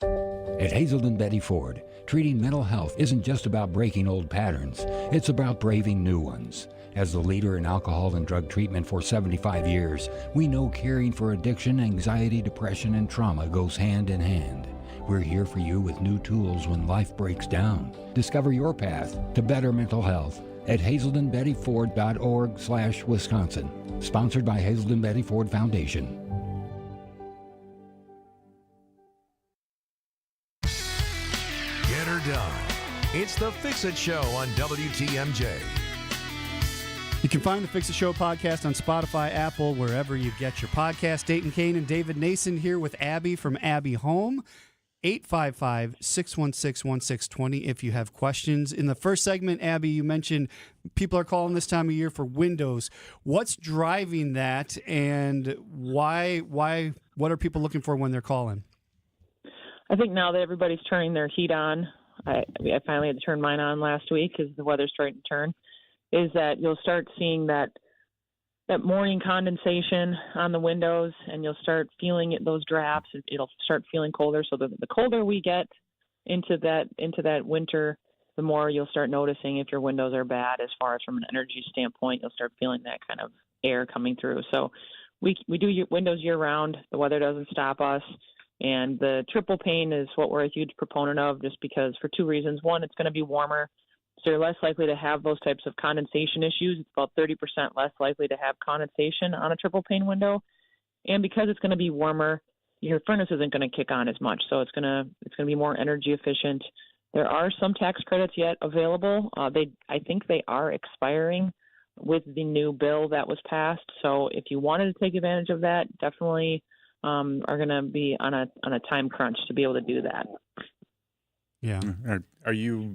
At Hazelden Betty Ford, treating mental health isn't just about breaking old patterns. It's about braving new ones. As the leader in alcohol and drug treatment for 75 years, we know caring for addiction, anxiety, depression, and trauma goes hand in hand. We're here for you with new tools when life breaks down. Discover your path to better mental health at hazeldenbettyford.org/Wisconsin. Sponsored by Hazelden Betty Ford Foundation. Get her done. It's the Fix-It Show on WTMJ. You can find the Fix-It Show podcast on Spotify, Apple, wherever you get your podcast. Dayton, Kane, and David Nason here with Abby from Abbey Home. 855-616-1620 if you have questions. In the first segment, Abby, you mentioned people are calling this time of year for windows. What's driving that, and why? What are people looking for when they're calling? I think now that everybody's turning their heat on, I finally had to turn mine on last week because the weather's starting to turn, is that you'll start seeing that morning condensation on the windows, and you'll start feeling those drafts. It'll start feeling colder. So the colder we get into that winter, the more you'll start noticing if your windows are bad as far as from an energy standpoint. You'll start feeling that kind of air coming through. So we do windows year round. The weather doesn't stop us. And the triple pane is what we're a huge proponent of, just because for two reasons. One, it's going to be warmer, so you're less likely to have those types of condensation issues. It's about 30% less likely to have condensation on a triple pane window. And because it's going to be warmer, your furnace isn't going to kick on as much, so it's going to be more energy efficient. There are some tax credits yet available. I think they are expiring with the new bill that was passed. So if you wanted to take advantage of that, definitely are going to be on a time crunch to be able to do that. Yeah. Are you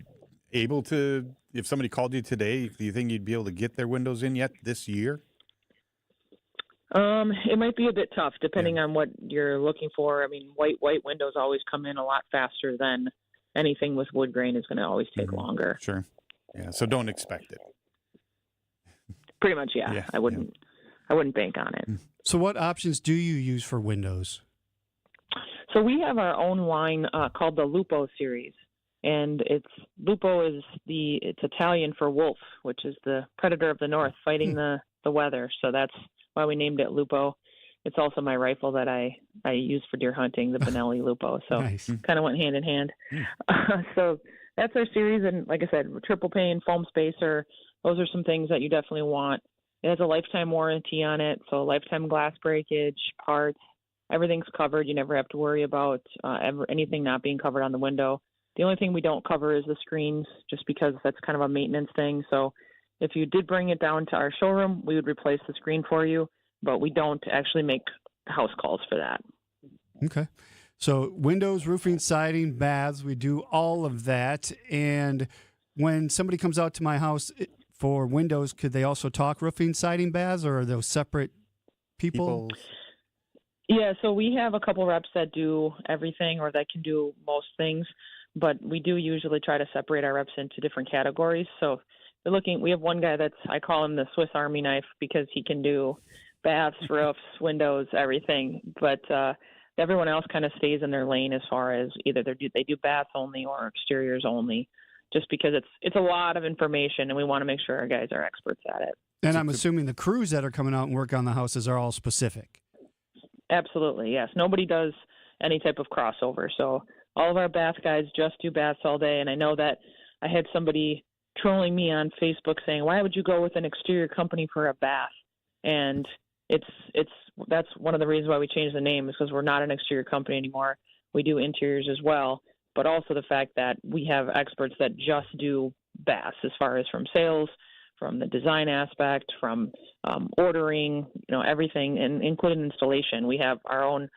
able to, if somebody called you today, do you think you'd be able to get their windows in yet this year? It might be a bit tough depending on what you're looking for. I mean, white windows always come in a lot faster than anything with wood grain is going to always take longer. Sure. Yeah. So don't expect it. Pretty much, yeah. I wouldn't bank on it. So what options do you use for windows? So we have our own line called the Lupo series, and Lupo is it's Italian for wolf, which is the predator of the north fighting the weather. So that's why we named it Lupo. It's also my rifle that I use for deer hunting, the Benelli Lupo. So kind of went hand in hand. So that's our series, and like I said, triple pane, foam spacer. Those are some things that you definitely want. It has a lifetime warranty on it, so lifetime glass breakage, parts, everything's covered. You never have to worry about anything not being covered on the window. The only thing we don't cover is the screens, just because that's kind of a maintenance thing. So if you did bring it down to our showroom, we would replace the screen for you, but we don't actually make house calls for that. Okay. So windows, roofing, siding, baths, we do all of that. And when somebody comes out to my house for windows, could they also talk roofing, siding, baths, or are those separate people? Yeah, so we have a couple reps that do everything or that can do most things, but we do usually try to separate our reps into different categories. So we have one guy I call him the Swiss Army knife, because he can do baths, roofs, windows, everything. But everyone else kind of stays in their lane as far as either they do baths only or exteriors only, just because it's a lot of information, and we want to make sure our guys are experts at it. And I'm assuming the crews that are coming out and work on the houses are all specific. Absolutely, yes. Nobody does any type of crossover. So all of our bath guys just do baths all day. And I know that I had somebody trolling me on Facebook saying, why would you go with an exterior company for a bath? And that's one of the reasons why we changed the name, is because we're not an exterior company anymore. We do interiors as well, but also the fact that we have experts that just do baths, as far as from sales, from the design aspect, from ordering, everything, and including installation. We have our own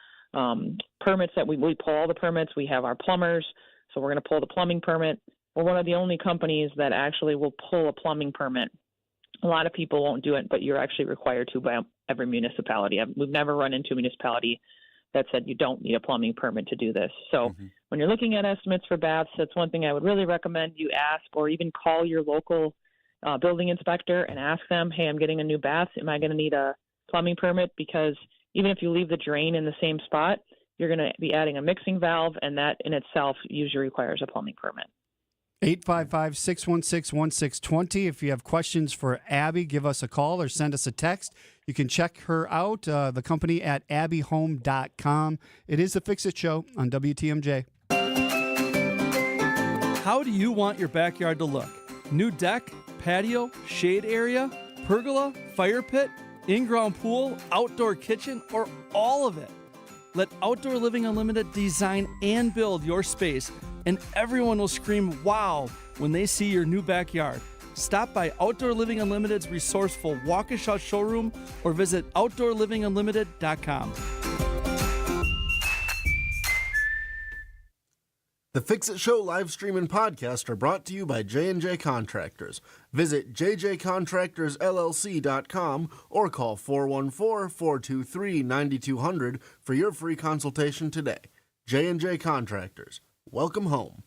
permits that we pull all the permits. We have our plumbers, so we're going to pull the plumbing permit. We're one of the only companies that actually will pull a plumbing permit. A lot of people won't do it, but you're actually required to by every municipality. We've never run into a municipality that said you don't need a plumbing permit to do this. So when you're looking at estimates for baths, that's one thing I would really recommend you ask, or even call your local building inspector and ask them, hey, I'm getting a new bath. Am I going to need a plumbing permit? Because even if you leave the drain in the same spot, you're going to be adding a mixing valve, and that in itself usually requires a plumbing permit. 855-616-1620. If you have questions for Abby, give us a call or send us a text. You can check her out, the company at abbyhome.com. It is the Fix It Show on WTMJ. How do you want your backyard to look? New deck, patio, shade area, pergola, fire pit, in-ground pool, outdoor kitchen, or all of it? Let Outdoor Living Unlimited design and build your space, and everyone will scream wow when they see your new backyard. Stop by Outdoor Living Unlimited's resourceful Waukesha showroom or visit OutdoorLivingUnlimited.com. The Fix-It Show live stream and podcast are brought to you by J&J Contractors. Visit jjcontractorsllc.com or call 414-423-9200 for your free consultation today. J&J Contractors. Welcome home.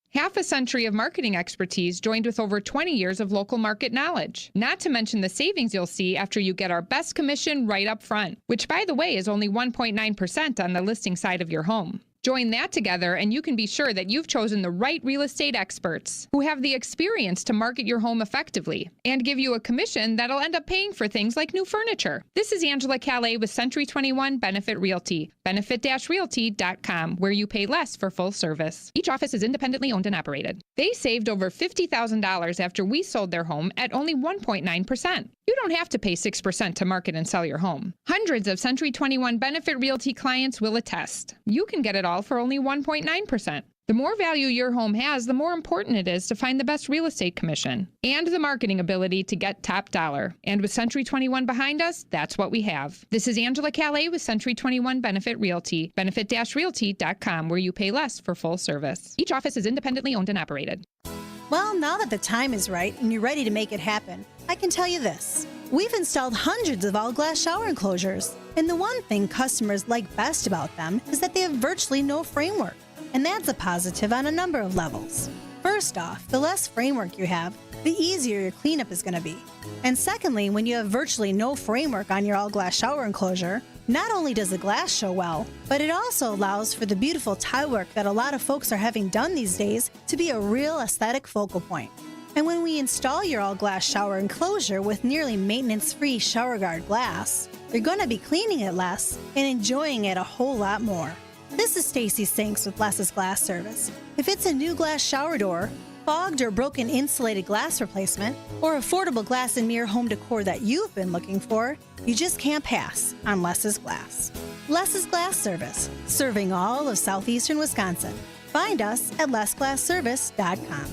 Half a century of marketing expertise joined with over 20 years of local market knowledge. Not to mention the savings you'll see after you get our best commission right up front, which, by the way, is only 1.9% on the listing side of your home. Join that together and you can be sure that you've chosen the right real estate experts who have the experience to market your home effectively and give you a commission that'll end up paying for things like new furniture. This is Angela Calais with Century 21 Benefit Realty, benefit-realty.com, where you pay less for full service. Each office is independently owned and operated. They saved over $50,000 after we sold their home at only 1.9%. You don't have to pay 6% to market and sell your home. Hundreds of Century 21 Benefit Realty clients will attest. You can get it all for only 1.9%. The more value your home has, the more important it is to find the best real estate commission and the marketing ability to get top dollar. And with Century 21 behind us, that's what we have. This is Angela Calais with Century 21 Benefit Realty, benefit-realty.com, where you pay less for full service. Each office is independently owned and operated. Well, now that the time is right and you're ready to make it happen, I can tell you this. We've installed hundreds of all-glass shower enclosures, and the one thing customers like best about them is that they have virtually no framework, and that's a positive on a number of levels. First off, the less framework you have, the easier your cleanup is going to be. And secondly, when you have virtually no framework on your all-glass shower enclosure, not only does the glass show well, but it also allows for the beautiful tile work that a lot of folks are having done these days to be a real aesthetic focal point. And when we install your all-glass shower enclosure with nearly maintenance-free shower guard glass, you're going to be cleaning it less and enjoying it a whole lot more. This is Stacy Sinks with Less's Glass Service. If it's a new glass shower door, fogged or broken insulated glass replacement, or affordable glass and mirror home decor that you've been looking for, you just can't pass on Less's Glass. Less's Glass Service, serving all of southeastern Wisconsin. Find us at lessglassservice.com.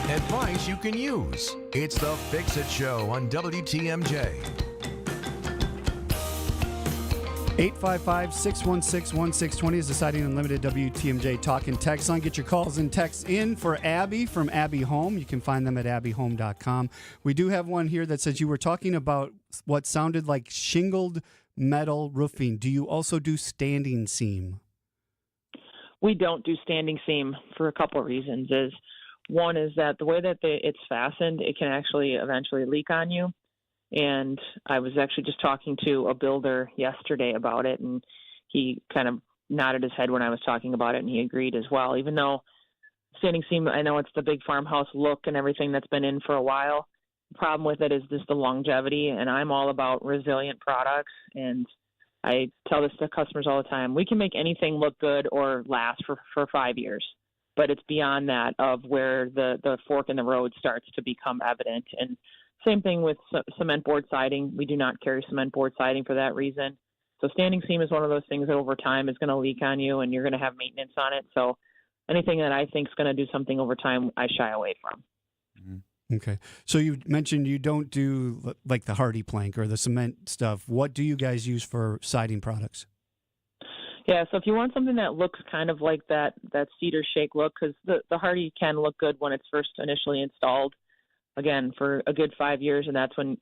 Advice you can use. It's the Fix-It Show on WTMJ. 855-616-1620 is deciding unlimited WTMJ talk and text line. Get your calls and texts in for Abby from Abby Home. You can find them at abbyhome.com. We do have one here that says you were talking about what sounded like shingled metal roofing. Do you also do standing seam? We don't do standing seam for a couple of reasons. One is that the way that it's fastened, it can actually eventually leak on you. And I was actually just talking to a builder yesterday about it, and he kind of nodded his head when I was talking about it, and he agreed as well. Even though standing seam, I know it's the big farmhouse look and everything that's been in for a while. The problem with it is just the longevity, and I'm all about resilient products. And I tell this to customers all the time. We can make anything look good or last for 5 years. But it's beyond that of where the fork in the road starts to become evident. And same thing with cement board siding. We do not carry cement board siding for that reason. So standing seam is one of those things that over time is going to leak on you and you're going to have maintenance on it. So anything that I think is going to do something over time, I shy away from. Mm-hmm. Okay. So you mentioned you don't do like the hardy plank or the cement stuff. What do you guys use for siding products? Yeah, so if you want something that looks kind of like that cedar shake look, because the hardy can look good when it's first initially installed, again, for a good 5 years, and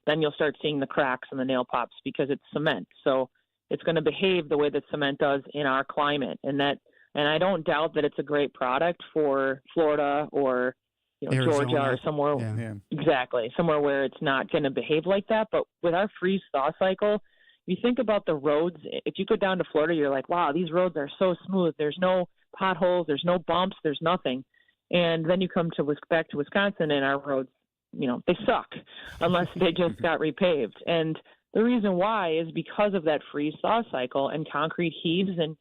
then you'll start seeing the cracks and the nail pops because it's cement. So it's going to behave the way that cement does in our climate, and I don't doubt that it's a great product for Florida or Georgia or somewhere. Yeah. Exactly, somewhere where it's not going to behave like that. But with our freeze thaw cycle, you think about the roads. If you go down to Florida, you're like, wow, these roads are so smooth. There's no potholes, there's no bumps, there's nothing. And then you come back to Wisconsin, and our roads, they suck unless they just got repaved. And the reason why is because of that freeze-thaw cycle, and concrete heaves, and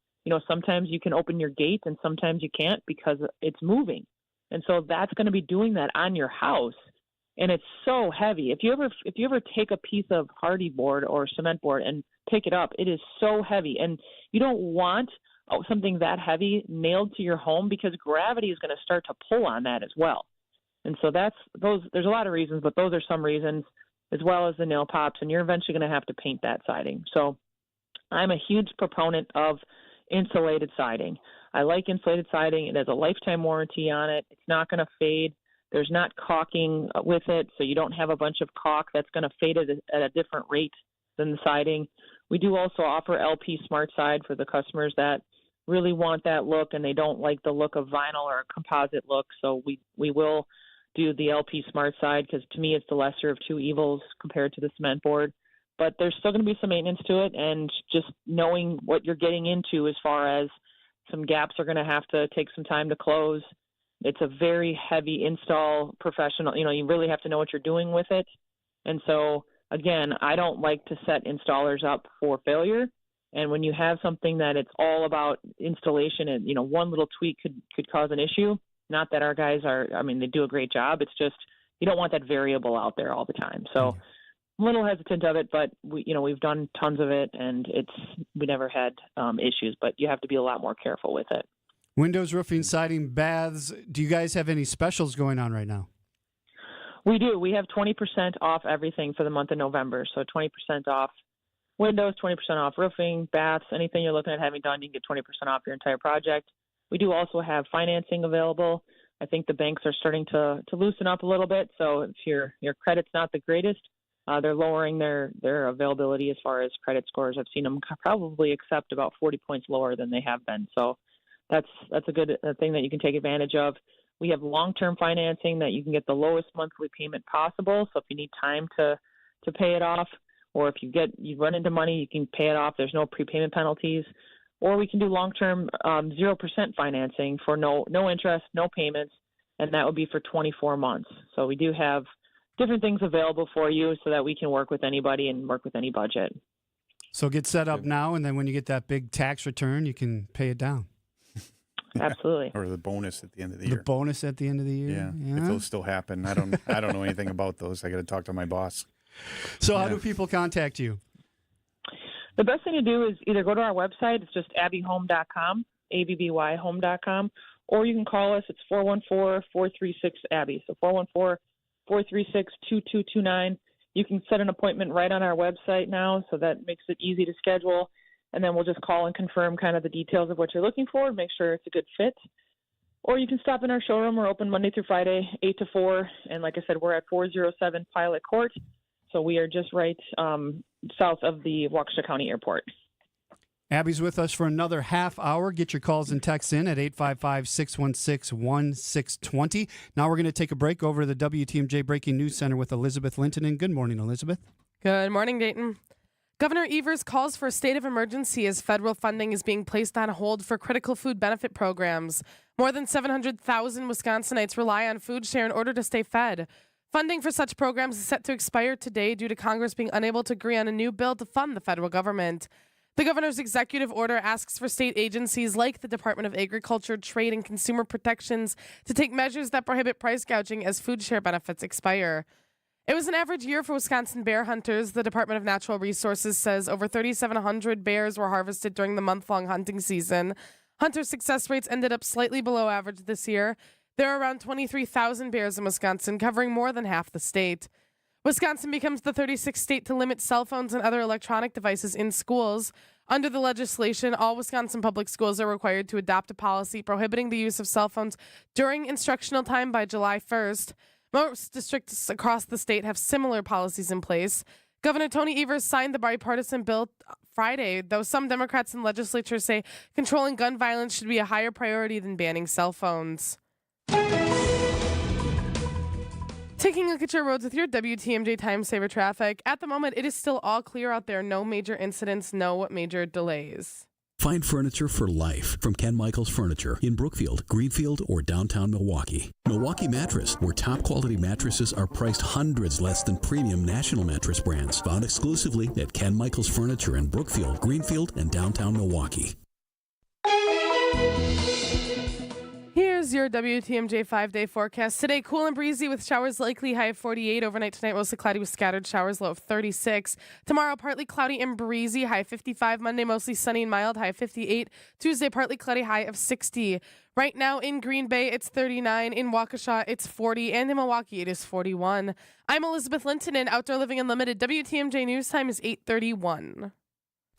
sometimes you can open your gate and sometimes you can't because it's moving. And so that's going to be doing that on your house. And it's so heavy. If you ever take a piece of hardy board or cement board and pick it up, it is so heavy. And you don't want something that heavy nailed to your home because gravity is going to start to pull on that as well. And so there's a lot of reasons, but those are some reasons. as well as the nail pops, and you're eventually going to have to paint that siding. So I'm a huge proponent of insulated siding. I like insulated siding. It has a lifetime warranty on it. It's not going to fade. There's not caulking with it, so you don't have a bunch of caulk that's going to fade at a different rate than the siding. We do also offer LP Smart Side for the customers that really want that look and they don't like the look of vinyl or a composite look. So we will do the LP Smart Side because to me it's the lesser of two evils compared to the cement board. But there's still going to be some maintenance to it, and just knowing what you're getting into as far as some gaps are going to have to take some time to close. It's a very heavy install professional. You really have to know what you're doing with it. And so, again, I don't like to set installers up for failure. And when you have something that it's all about installation and, one little tweak could cause an issue, not that our guys they do a great job. It's just you don't want that variable out there all the time. So I'm a little hesitant of it, but we've done tons of it, and we never had issues, but you have to be a lot more careful with it. Windows, roofing, siding, baths. Do you guys have any specials going on right now? We do. We have 20% off everything for the month of November. So 20% off windows, 20% off roofing, baths, anything you're looking at having done, you can get 20% off your entire project. We do also have financing available. I think the banks are starting to loosen up a little bit. So if your credit's not the greatest, they're lowering their availability as far as credit scores. I've seen them probably accept about 40 points lower than they have been. So that's a good thing that you can take advantage of. We have long-term financing that you can get the lowest monthly payment possible. So if you need time to pay it off, or if you run into money, you can pay it off. There's no prepayment penalties. Or we can do long-term 0% financing for no interest, no payments, and that would be for 24 months. So we do have different things available for you so that we can work with anybody and work with any budget. So get set up now, and then when you get that big tax return, you can pay it down. Absolutely. Or the bonus at the end of the year. The bonus at the end of the year. Yeah. If those still happen. I don't know anything about those. I got to talk to my boss. So how do people contact you? The best thing to do is either go to our website. It's just abbyhome.com, ABBYhome.com, or you can call us. It's 414-436-ABBY. So 414-436-2229. You can set an appointment right on our website now, so that makes it easy to schedule. And then we'll just call and confirm kind of the details of what you're looking for and make sure it's a good fit. Or you can stop in our showroom. We're open Monday through Friday, 8 to 4. And like I said, we're at 407 Pilot Court. So we are just right south of the Waukesha County Airport. Abby's with us for another half hour. Get your calls and texts in at 855-616-1620. Now we're going to take a break over to the WTMJ Breaking News Center with Elizabeth Linton. Good morning, Elizabeth. Good morning, Dayton. Governor Evers calls for a state of emergency as federal funding is being placed on hold for critical food benefit programs. More than 700,000 Wisconsinites rely on food share in order to stay fed. Funding for such programs is set to expire today due to Congress being unable to agree on a new bill to fund the federal government. The governor's executive order asks for state agencies like the Department of Agriculture, Trade, and Consumer Protections to take measures that prohibit price gouging as food share benefits expire. It was an average year for Wisconsin bear hunters. The Department of Natural Resources says over 3,700 bears were harvested during the month-long hunting season. Hunter success rates ended up slightly below average this year. There are around 23,000 bears in Wisconsin, covering more than half the state. Wisconsin becomes the 36th state to limit cell phones and other electronic devices in schools. Under the legislation, all Wisconsin public schools are required to adopt a policy prohibiting the use of cell phones during instructional time by July 1st. Most districts across the state have similar policies in place. Governor Tony Evers signed the bipartisan bill Friday, though some Democrats in the legislature say controlling gun violence should be a higher priority than banning cell phones. Taking a look at your roads with your WTMJ Time Saver traffic. At the moment, it is still all clear out there. No major incidents, no major delays. Find furniture for life from Ken Michaels Furniture in Brookfield, Greenfield, or downtown Milwaukee. Milwaukee Mattress, where top quality mattresses are priced hundreds less than premium national mattress brands. Found exclusively at Ken Michaels Furniture in Brookfield, Greenfield, and downtown Milwaukee. Here's your WTMJ 5-day forecast. Today, cool and breezy with showers likely, high of 48. Overnight tonight, mostly cloudy with scattered showers, low of 36. Tomorrow, partly cloudy and breezy, high of 55. Monday, mostly sunny and mild, high of 58. Tuesday, partly cloudy, high of 60. Right now in Green Bay, it's 39. In Waukesha, it's 40. And in Milwaukee, it is 41. I'm Elizabeth Linton in Outdoor Living Unlimited. WTMJ News Time is 8:31.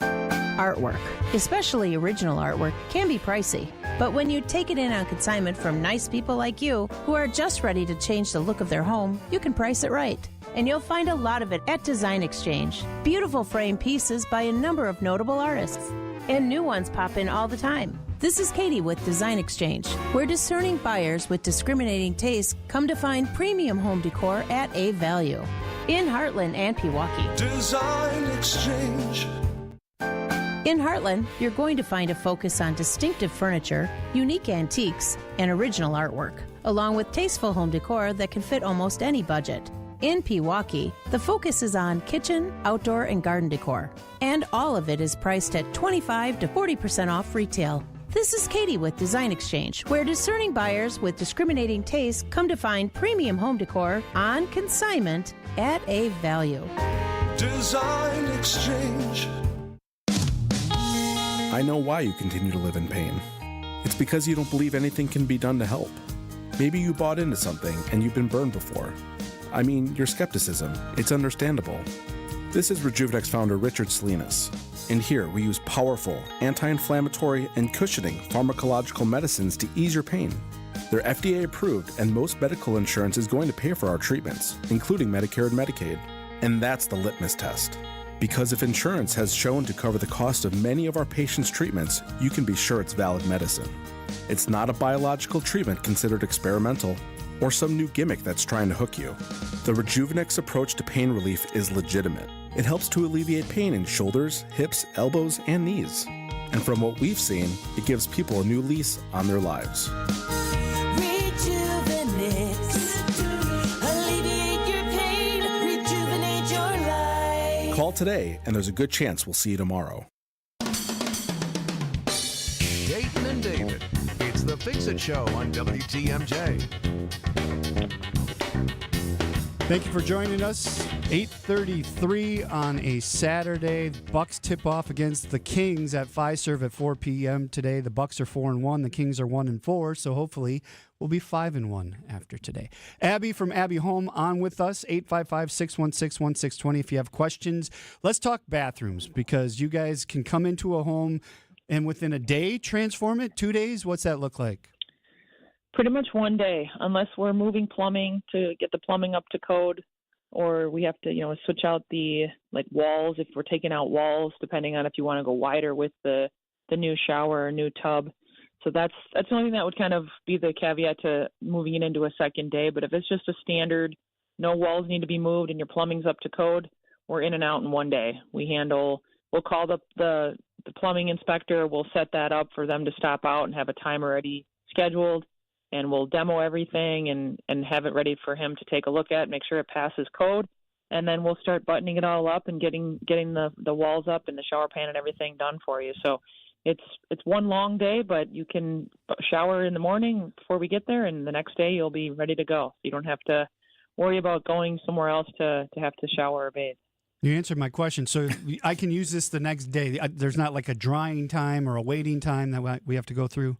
Artwork, especially original artwork, can be pricey. But when you take it in on consignment from nice people like you who are just ready to change the look of their home, you can price it right. And you'll find a lot of it at Design Exchange. Beautiful frame pieces by a number of notable artists. And new ones pop in all the time. This is Katie with Design Exchange, where discerning buyers with discriminating tastes come to find premium home decor at a value. In Heartland and Pewaukee. Design Exchange. In Heartland, you're going to find a focus on distinctive furniture, unique antiques, and original artwork, along with tasteful home decor that can fit almost any budget. In Pewaukee, the focus is on kitchen, outdoor, and garden decor, and all of it is priced at 25 to 40% off retail. This is Katie with Design Exchange, where discerning buyers with discriminating tastes come to find premium home decor on consignment at a value. Design Exchange. I know why you continue to live in pain. It's because you don't believe anything can be done to help. Maybe you bought into something and you've been burned before. I mean, your skepticism, it's understandable. This is Rejuvenex founder Richard Salinas, and here we use powerful, anti-inflammatory, and cushioning pharmacological medicines to ease your pain. They're FDA approved, and most medical insurance is going to pay for our treatments, including Medicare and Medicaid. And that's the litmus test. Because if insurance has shown to cover the cost of many of our patients' treatments, you can be sure it's valid medicine. It's not a biological treatment considered experimental or some new gimmick that's trying to hook you. The Rejuvenex approach to pain relief is legitimate. It helps to alleviate pain in shoulders, hips, elbows, and knees. And from what we've seen, it gives people a new lease on their lives. Alleviate your pain, rejuvenate your life. Call today, and there's a good chance we'll see you tomorrow. Dayton and David. It's the Fix-It Show on WTMJ. Thank you for joining us. 8:33 on a Saturday. Bucks tip off against the Kings at Fiserv at 4 p.m. today. The Bucks are 4-1. The Kings are 1-4. So hopefully we'll be 5-1 after today. Abby from Abby Home on with us. 855-616-1620. If you have questions, let's talk bathrooms because you guys can come into a home and within a day transform it. 2 days. What's that look like? Pretty much one day, unless we're moving plumbing to get the plumbing up to code, or we have to, switch out the walls if we're taking out walls, depending on if you want to go wider with the new shower or new tub. So that's the only thing that would kind of be the caveat to moving it into a second day. But if it's just a standard, no walls need to be moved and your plumbing's up to code, we're in and out in one day. We'll call the plumbing inspector. We'll set that up for them to stop out and have a time already scheduled. And we'll demo everything and have it ready for him to take a look at, make sure it passes code, and then we'll start buttoning it all up and getting the walls up and the shower pan and everything done for you. So it's one long day, but you can shower in the morning before we get there, and the next day you'll be ready to go. You don't have to worry about going somewhere else to have to shower or bathe. You answered my question. So I can use this the next day. There's not like a drying time or a waiting time that we have to go through?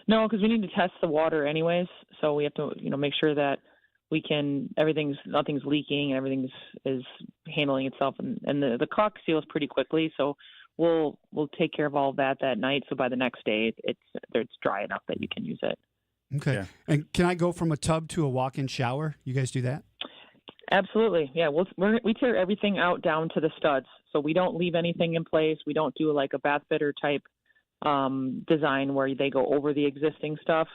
No, because we need to test the water anyways. So we have to, make sure that nothing's leaking and everything is handling itself. And the caulk seals pretty quickly. So we'll take care of all of that night. So by the next day, it's dry enough that you can use it. Okay. Yeah. And can I go from a tub to a walk-in shower? You guys do that? Absolutely. Yeah. We tear everything out down to the studs. So we don't leave anything in place. We don't do like a bath fitter type design where they go over the existing stuff.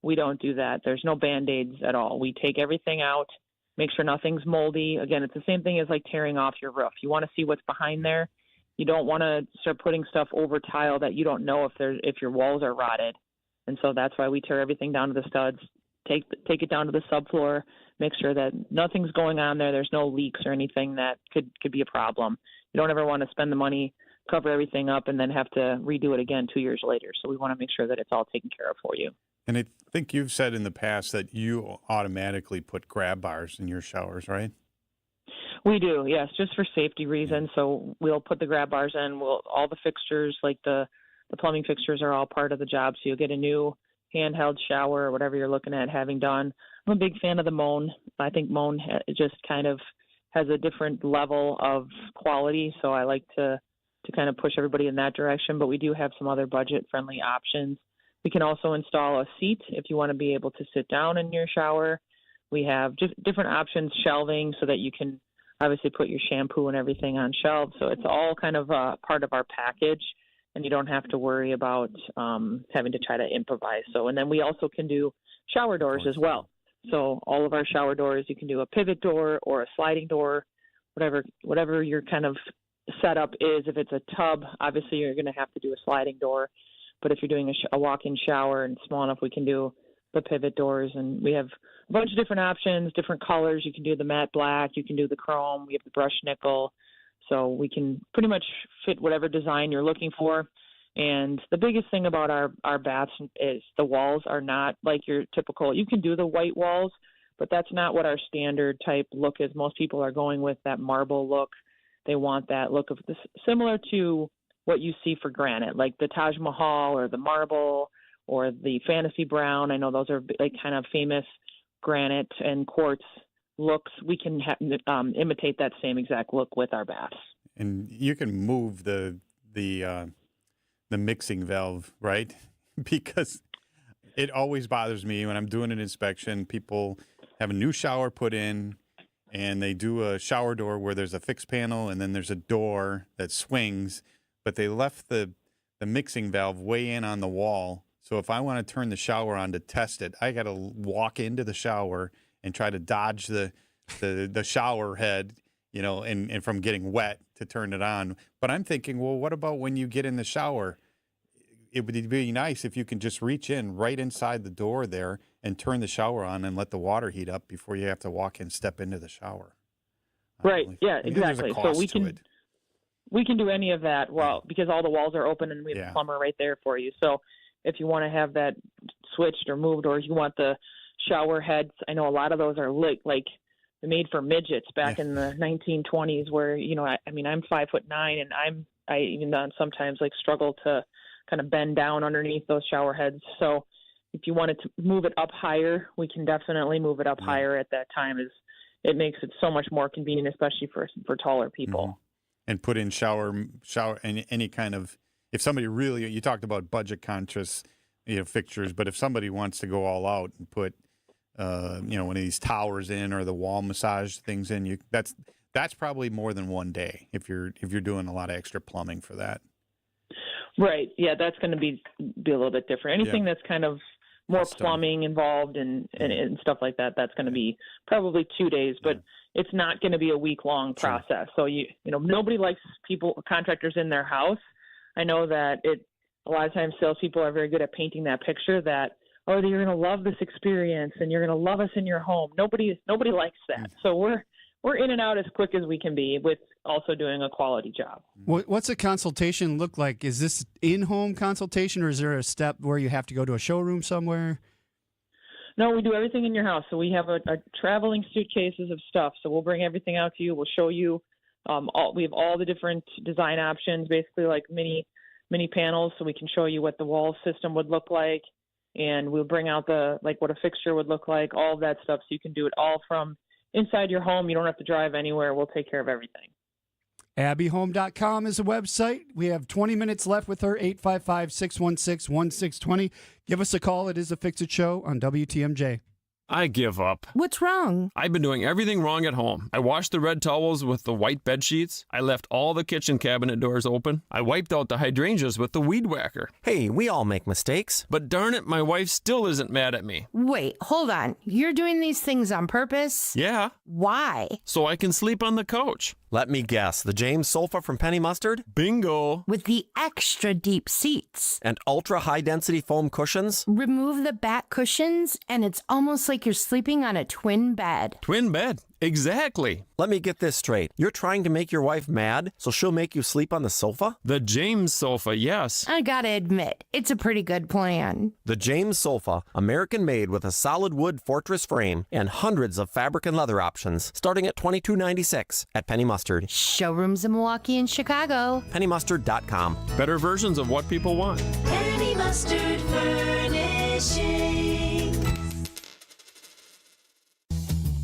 We don't do that. There's no Band-Aids at all. We take everything out, make sure nothing's moldy. Again, it's the same thing as like tearing off your roof. You want to see what's behind there. You don't want to start putting stuff over tile that you don't know if your walls are rotted. And so that's why we tear everything down to the studs, take it down to the subfloor, make sure that nothing's going on there. There's no leaks or anything that could be a problem. You don't ever want to spend the money, cover everything up, and then have to redo it again 2 years later. So we want to make sure that it's all taken care of for you. And I think you've said in the past that you automatically put grab bars in your showers, right? We do, yes, just for safety reasons. So we'll put the grab bars in. All the fixtures, like the plumbing fixtures, are all part of the job. So you'll get a new handheld shower or whatever you're looking at having done. I'm a big fan of the Moan. I think Moan just kind of has a different level of quality. So I like to kind of push everybody in that direction. But we do have some other budget-friendly options. We can also install a seat if you want to be able to sit down in your shower. We have just different options, shelving, so that you can obviously put your shampoo and everything on shelves. So it's all kind of part of our package, and you don't have to worry about having to try to improvise. So, and then we also can do shower doors as well. So all of our shower doors, you can do a pivot door or a sliding door, whatever your kind of setup is. If it's a tub, obviously you're going to have to do a sliding door. But if you're doing a walk-in shower and small enough, we can do the pivot doors. And we have a bunch of different options, different colors. You can do the matte black, you can do the chrome, we have the brushed nickel. So we can pretty much fit whatever design you're looking for. And the biggest thing about our baths is the walls are not like your typical, you can do the white walls, but that's not what our standard type look is. Most people are going with that marble look. They want that look of this, similar to what you see for granite, like the Taj Mahal or the marble or the Fantasy Brown. I know those are like kind of famous granite and quartz looks. We can imitate that same exact look with our baths. And you can move the mixing valve, right? Because it always bothers me when I'm doing an inspection. People have a new shower put in, and they do a shower door where there's a fixed panel, and then there's a door that swings, but they left the mixing valve way in on the wall. So if I want to turn the shower on to test it, I got to walk into the shower and try to dodge the shower head, you know, and from getting wet to turn it on. But I'm thinking, well, what about when you get in the shower? It would be nice if you can just reach in right inside the door there and turn the shower on and let the water heat up before you have to walk and step into the shower. Right. Yeah, exactly. So we can do any of that. Well, because all the walls are open and we have a plumber right there for you. So if you want to have that switched or moved, or you want the shower heads, I know a lot of those are like made for midgets back in the 1920s, where, you know, I mean, I'm 5'9", and I even sometimes like struggle to kind of bend down underneath those shower heads. So if you wanted to move it up higher, we can definitely move it up higher at that time. It makes it so much more convenient, especially for taller people. Mm-hmm. And put in shower and any kind of, if somebody really, you talked about budget conscious, you know, fixtures, but if somebody wants to go all out and put, you know, one of these towers in or the wall massage things in, that's probably more than one day if you're doing a lot of extra plumbing for that. Right. Yeah, that's going to be a little bit different. Anything that's kind of more plumbing involved and stuff like that, that's going to be probably 2 days, but it's not going to be a week-long process. So you know, nobody likes contractors in their house. I know that a lot of times salespeople are very good at painting that picture that, oh, you're going to love this experience and you're going to love us in your home. Nobody likes that. So we're in and out as quick as we can be with also doing a quality job. What's a consultation look like? Is this in-home consultation, or is there a step where you have to go to a showroom somewhere? No, we do everything in your house. So we have a traveling suitcases of stuff. So we'll bring everything out to you. We'll show you. We have all the different design options, basically like mini panels, so we can show you what the wall system would look like, and we'll bring out what a fixture would look like, all of that stuff, so you can do it all from inside your home. You don't have to drive anywhere. We'll take care of everything. AbbeyHome.com is a website. We have 20 minutes left with her, 855-616-1620. Give us a call. It is a Fix-It Show on WTMJ. I give up. What's wrong? I've been doing everything wrong at home. I washed the red towels with the white bed sheets. I left all the kitchen cabinet doors open. I wiped out the hydrangeas with the weed whacker. Hey, we all make mistakes. But darn it, my wife still isn't mad at me. Wait, hold on. You're doing these things on purpose? Yeah. Why? So I can sleep on the couch. Let me guess. The James sofa from Penny Mustard? Bingo. With the extra deep seats. And ultra high density foam cushions? Remove the back cushions and it's almost like you're sleeping on a twin bed. Twin bed? Exactly. Let me get this straight. You're trying to make your wife mad so she'll make you sleep on the sofa? The James sofa, yes. I gotta admit, it's a pretty good plan. The James sofa, American-made with a solid wood fortress frame and hundreds of fabric and leather options, starting at $22.96 at Penny Mustard. Showrooms in Milwaukee and Chicago. PennyMustard.com. Better versions of what people want. Penny Mustard Furnishing.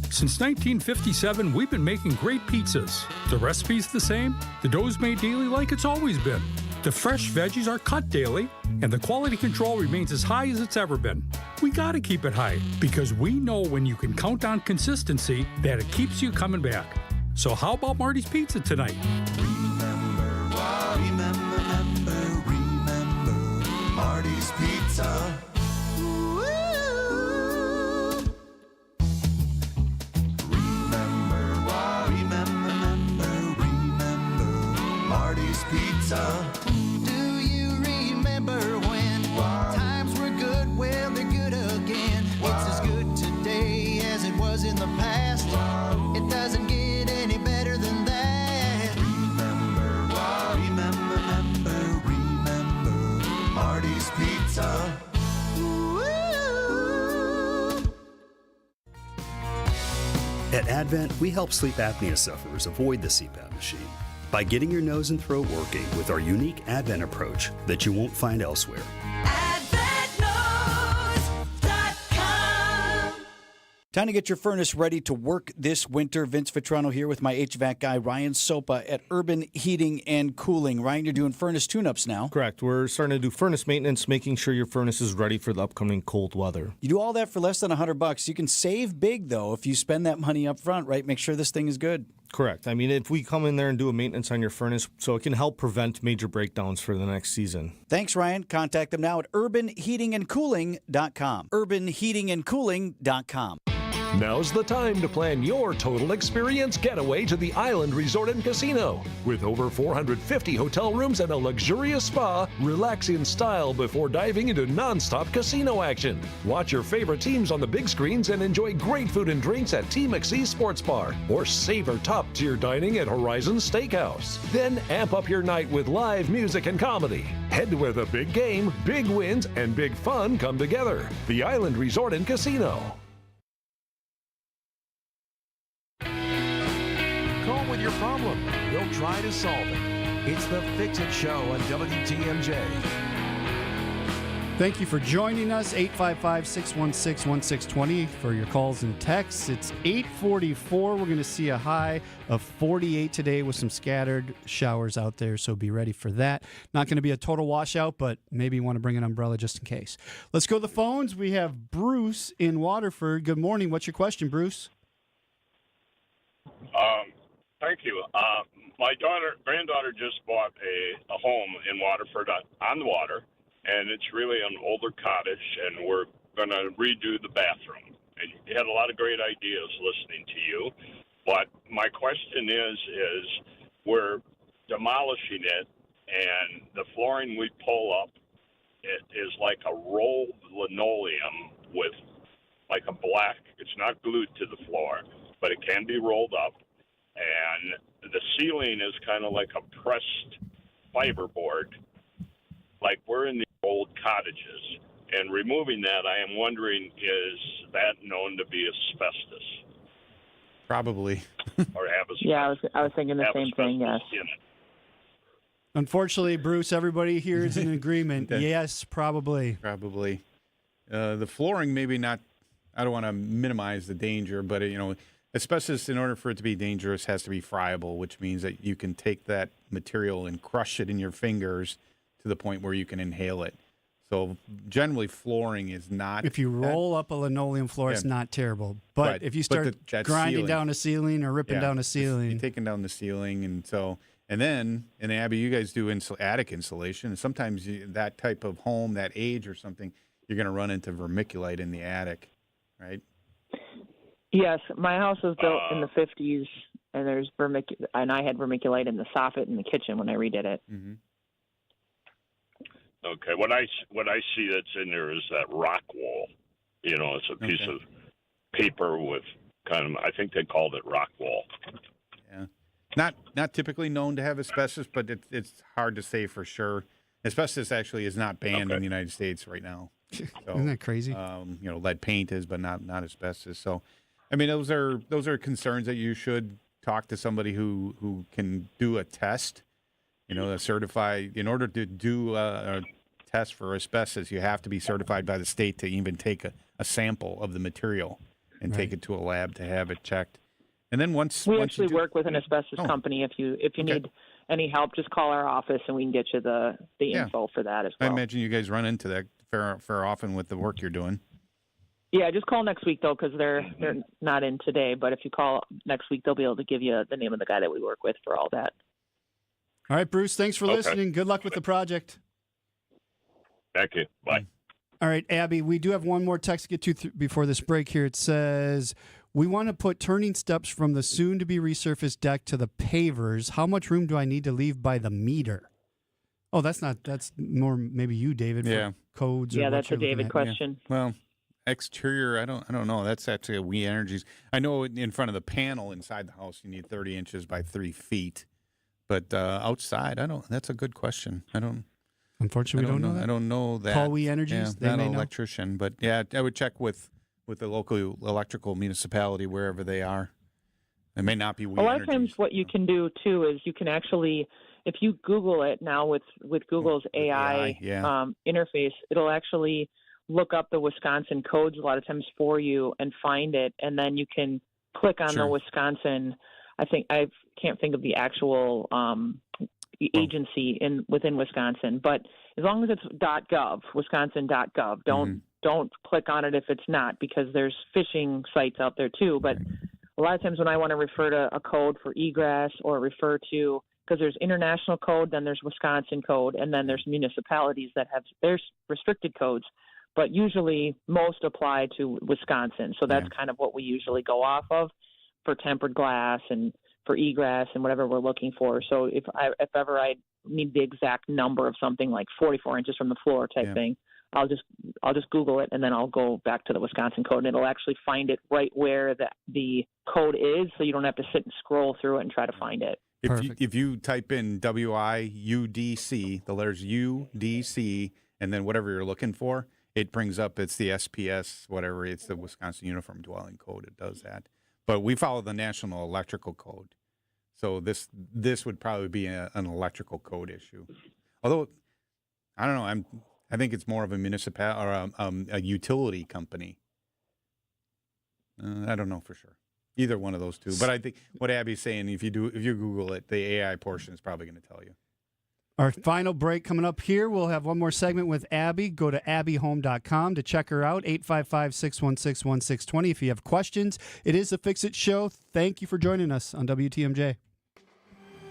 Since 1957, we've been making great pizzas. The recipe's the same, the dough's made daily like it's always been. The fresh veggies are cut daily, and the quality control remains as high as it's ever been. We gotta keep it high, because we know when you can count on consistency, that it keeps you coming back. So how about Marty's Pizza tonight? Remember Marty's Pizza. Pizza. Do you remember when times were good? Well, they're good again. It's as good today as it was in the past. It doesn't get any better than that. Remember Marty's Pizza. At Advent, we help sleep apnea sufferers avoid the CPAP machine by getting your nose and throat working with our unique Advent approach that you won't find elsewhere. Time to get your furnace ready to work this winter. Vince Vitrano here with my HVAC guy, Ryan Sopa at Urban Heating and Cooling. Ryan, you're doing furnace tune-ups now. Correct. We're starting to do furnace maintenance, making sure your furnace is ready for the upcoming cold weather. You do all that for less than $100. You can save big, though, if you spend that money up front, right? Make sure this thing is good. Correct. I mean, if we come in there and do a maintenance on your furnace, so it can help prevent major breakdowns for the next season. Thanks, Ryan. Contact them now at urbanheatingandcooling.com. urbanheatingandcooling.com. Now's the time to plan your total experience getaway to the Island Resort and Casino. With over 450 hotel rooms and a luxurious spa, relax in style before diving into non-stop casino action. Watch your favorite teams on the big screens and enjoy great food and drinks at T. McSee Sports Bar, or savor top-tier dining at Horizon Steakhouse. Then amp up your night with live music and comedy. Head where the big game, big wins, and big fun come together. The Island Resort and Casino. Call with your problem. We'll try to solve it. It's the Fix It Show on WTMJ. Thank you for joining us. 855-616-1620 for your calls and texts. It's 8:44. We're going to see a high of 48 today with some scattered showers out there, so be ready for that. Not going to be a total washout, but maybe you want to bring an umbrella just in case. Let's go to the phones. We have Bruce in Waterford. Good morning. What's your question, Bruce? Thank you. My granddaughter just bought a home in Waterford on the water, and it's really an older cottage, and we're going to redo the bathroom. And you had a lot of great ideas listening to you, but my question is we're demolishing it, and the flooring we pull up, it is like a rolled linoleum with like a black, it's not glued to the floor, but it can be rolled up. And the ceiling is kind of like a pressed fiberboard, like we're in the old cottages. And removing that, I am wondering, is that known to be asbestos? Probably. Or have asbestos? Yeah, I was thinking the same thing, yes. Unfortunately, Bruce, everybody here is in agreement. Yes, probably. Probably. The flooring, maybe not. I don't want to minimize the danger, but, asbestos, in order for it to be dangerous, has to be friable, which means that you can take that material and crush it in your fingers to the point where you can inhale it. So generally, flooring is not. If you roll up a linoleum floor, it's not terrible. But right. if you start grinding down a ceiling or ripping down a ceiling, you're taking down the ceiling, and then, Abby, you guys do attic insulation, and sometimes that type of home, that age or something, you're going to run into vermiculite in the attic, right? Yes, my house was built in the 50s, and there's and I had vermiculite in the soffit in the kitchen when I redid it. Mm-hmm. Okay, what I see that's in there is that rock wool. It's a piece of paper with I think they called it rock wool. Yeah. Not typically known to have asbestos, but it's hard to say for sure. Asbestos actually is not banned in the United States right now. So, isn't that crazy? Lead paint is, but not asbestos. So, I mean, those are concerns that you should talk to somebody who can do a test. A certified. In order to do a test for asbestos, you have to be certified by the state to even take a sample of the material and take it to a lab to have it checked. And then once we once actually work with an asbestos company. If you need any help, just call our office and we can get you the info for that as well. I imagine you guys run into that fair often with the work you're doing. Yeah, just call next week though, because they're not in today. But if you call next week, they'll be able to give you the name of the guy that we work with for all that. All right, Bruce, thanks for listening. Good luck with the project. Thank you. Bye. All right, Abby, we do have one more text to get to before this break here. It says, we want to put turning steps from the soon-to-be resurfaced deck to the pavers. How much room do I need to leave by the meter? Oh, that's more maybe you, David, for codes. Yeah, that's a David question. Yeah. Well, exterior, I don't know. That's actually a We Energies. I know in front of the panel inside the house, you need 30 inches by 3 feet. But outside, that's a good question. Unfortunately, we don't know that. I don't know that. Call We Energies. Yeah, they not may an know. electrician, but yeah, I would check with the local electrical municipality wherever they are. It may not be We A lot Energies. of times, what you can do too is you can actually, if you Google it now with Google's AI interface, it'll actually look up the Wisconsin codes a lot of times for you and find it, and then you can click on the Wisconsin. I can't think of the actual agency within Wisconsin, but as long as it's .gov, Wisconsin.gov, don't click on it if it's not, because there's phishing sites out there too. But a lot of times when I want to refer to a code for egress or refer to, because there's international code, then there's Wisconsin code, and then there's municipalities that have their restricted codes, but usually most apply to Wisconsin. So that's kind of what we usually go off of for tempered glass and for egress and whatever we're looking for. So if ever I need the exact number of something like 44 inches from the floor type thing, I'll just Google it, and then I'll go back to the Wisconsin code, and it'll actually find it right where the code is, so you don't have to sit and scroll through it and try to find it. If you type in WIUDC, the letters UDC, and then whatever you're looking for, it brings up, it's the SPS, whatever, it's the Wisconsin Uniform Dwelling Code. It does that. But we follow the National Electrical Code. So this would probably be an electrical code issue. Although, I don't know, I think it's more of a municipal or a utility company. I don't know for sure. Either one of those two. But I think what Abby's saying, if you Google it, the AI portion is probably going to tell you. Our final break coming up here. We'll have one more segment with Abby. Go to abbyhome.com to check her out, 855-616-1620 if you have questions. It is the Fix It Show. Thank you for joining us on WTMJ.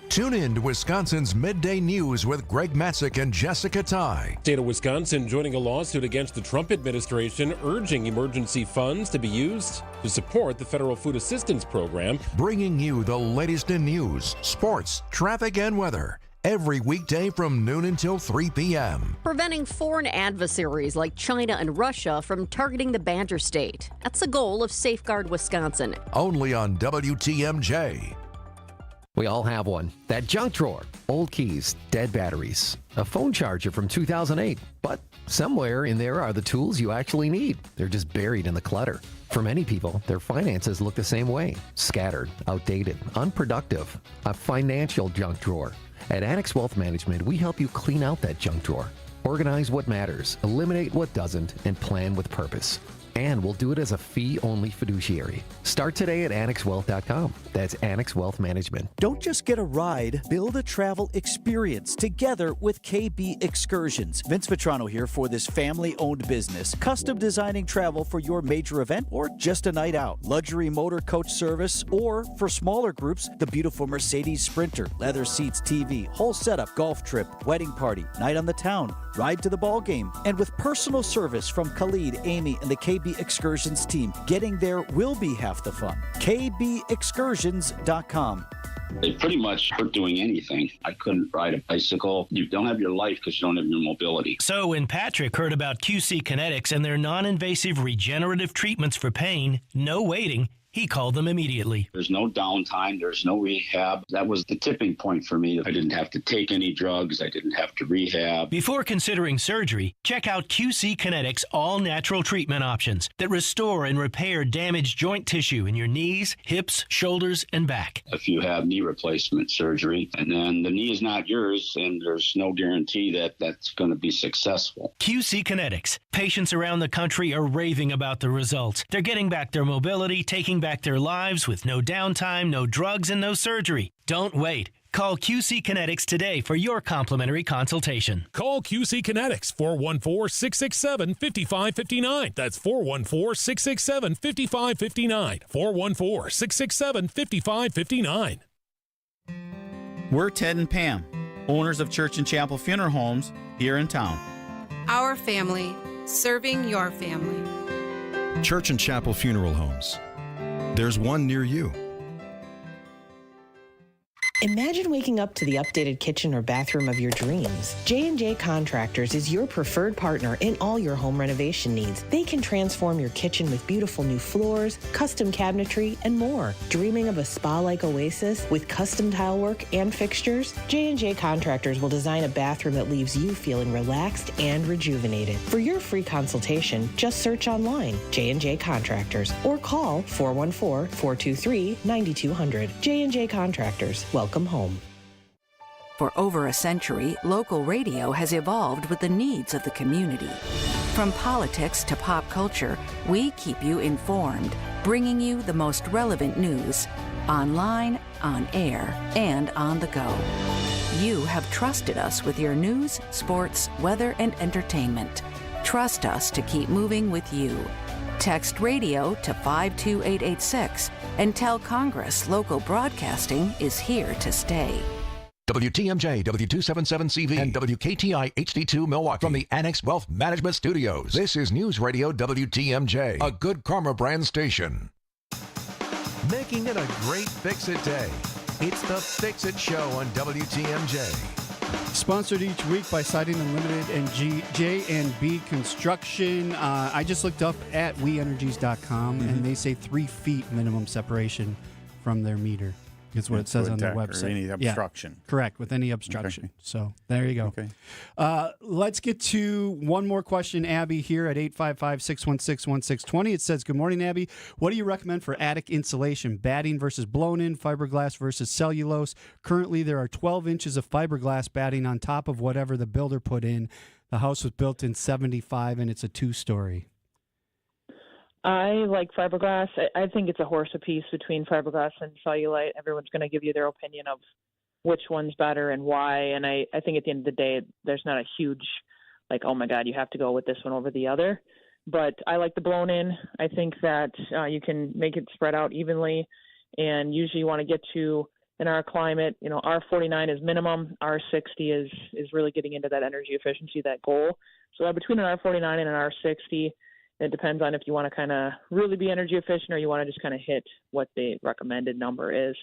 Tune in to Wisconsin's Midday News with Greg Matzik and Jessica Ty. State of Wisconsin joining a lawsuit against the Trump administration urging emergency funds to be used to support the federal food assistance program. Bringing you the latest in news, sports, traffic, and weather. Every weekday from noon until 3 p.m. Preventing foreign adversaries like China and Russia from targeting the Badger State. That's the goal of Safeguard Wisconsin. Only on WTMJ. We all have one. That junk drawer, old keys, dead batteries, a phone charger from 2008. But somewhere in there are the tools you actually need. They're just buried in the clutter. For many people, their finances look the same way. Scattered, outdated, unproductive. A financial junk drawer. At Annex Wealth Management, we help you clean out that junk drawer. Organize what matters, eliminate what doesn't, and plan with purpose. And we'll do it as a fee-only fiduciary. Start today at AnnexWealth.com. That's Annex Wealth Management. Don't just get a ride, build a travel experience together with KB Excursions. Vince Vitrano here for this family-owned business. Custom designing travel for your major event or just a night out. Luxury motor coach service, or for smaller groups, the beautiful Mercedes Sprinter, leather seats, TV, whole setup, golf trip, wedding party, night on the town, ride to the ball game. And with personal service from Khalid, Amy, and the KB Excursions team, getting there will be half the fun. KBExcursions.com. It pretty much hurt doing anything. I couldn't ride a bicycle. You don't have your life because you don't have your mobility. So when Patrick heard about QC Kinetics and their non-invasive regenerative treatments for pain, no waiting, he called them immediately. There's no downtime. There's no rehab. That was the tipping point for me. I didn't have to take any drugs. I didn't have to rehab. Before considering surgery, check out QC Kinetics all-natural treatment options that restore and repair damaged joint tissue in your knees, hips, shoulders, and back. If you have knee replacement surgery, and then the knee is not yours, and there's no guarantee that that's going to be successful. QC Kinetics. Patients around the country are raving about the results. They're getting back their mobility, taking back their lives with no downtime, no drugs, and no surgery. Don't wait. Call QC Kinetics today for your complimentary consultation. Call QC Kinetics, 414-667-5559. That's 414-667-5559. 414-667-5559. We're Ted and Pam, owners of Church and Chapel Funeral Homes here in town. Our family, serving your family. Church and Chapel Funeral Homes. There's one near you. Imagine waking up to the updated kitchen or bathroom of your dreams. J&J Contractors is your preferred partner in all your home renovation needs. They can transform your kitchen with beautiful new floors, custom cabinetry, and more. Dreaming of a spa-like oasis with custom tile work and fixtures? J&J Contractors will design a bathroom that leaves you feeling relaxed and rejuvenated. For your free consultation, just search online, J&J Contractors, or call 414-423-9200. J&J Contractors. Welcome home. For over a century, local radio has evolved with the needs of the community. From politics to pop culture, we keep you informed, bringing you the most relevant news, online, on air, and on the go. You have trusted us with your news, sports, weather, and entertainment. Trust us to keep moving with you. Text radio to 52886 and tell Congress local broadcasting is here to stay. WTMJ, W277CV, and WKTI HD2 Milwaukee. From the Annex Wealth Management Studios, this is News Radio WTMJ, a Good Karma brand station. Making it a great Fix-It day. It's the Fix-It Show on WTMJ. Sponsored each week by Siding Unlimited and J&B Construction. I just looked up at weenergies.com, and they say 3 feet minimum separation from their meter. Is what it says on their website. Any obstruction. Yeah, correct, with any obstruction. Okay. So there you go. Okay. Let's get to one more question, Abby, here at 855-616-1620. It says, good morning, Abby. What do you recommend for attic insulation? Batting versus blown-in, fiberglass versus cellulose. Currently, there are 12 inches of fiberglass batting on top of whatever the builder put in. The house was built in 75, and it's a 2-story. I like fiberglass. I think it's a horse apiece between fiberglass and cellulite. Everyone's going to give you their opinion of which one's better and why. And I think at the end of the day, there's not a huge, like, oh my God, you have to go with this one over the other. But I like the blown in. I think that you can make it spread out evenly. And usually you want to get to, in our climate, R49 is minimum. R60 is really getting into that energy efficiency, that goal. So between an R49 and an R60, it depends on if you want to kind of really be energy efficient or you want to just kind of hit what the recommended number is.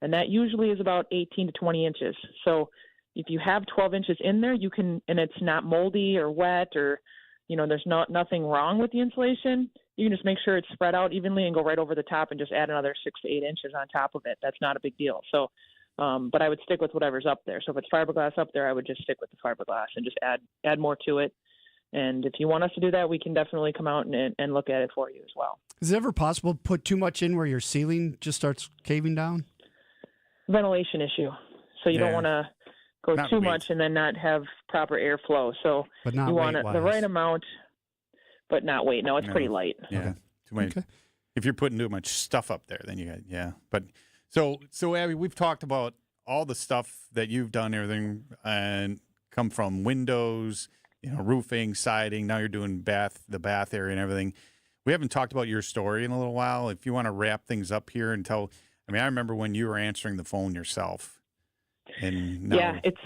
And that usually is about 18 to 20 inches. So if you have 12 inches in there, you can, and it's not moldy or wet or, there's nothing wrong with the insulation, you can just make sure it's spread out evenly and go right over the top and just add another 6 to 8 inches on top of it. That's not a big deal. So, but I would stick with whatever's up there. So if it's fiberglass up there, I would just stick with the fiberglass and just add more to it. And if you want us to do that, we can definitely come out and look at it for you as well. Is it ever possible to put too much in where your ceiling just starts caving down? Ventilation issue. So you don't want to go too much and then not have proper airflow. So you want the right amount, but not weight. No, it's pretty light. Yeah, okay. Too much. Okay. If you're putting too much stuff up there, then you got, But so Abby, we've talked about all the stuff that you've done, everything, and come from windows, roofing, siding. Now you're doing the bath area and everything. We haven't talked about your story in a little while. If you want to wrap things up here and tell, I remember when you were answering the phone yourself. And now... Yeah, it's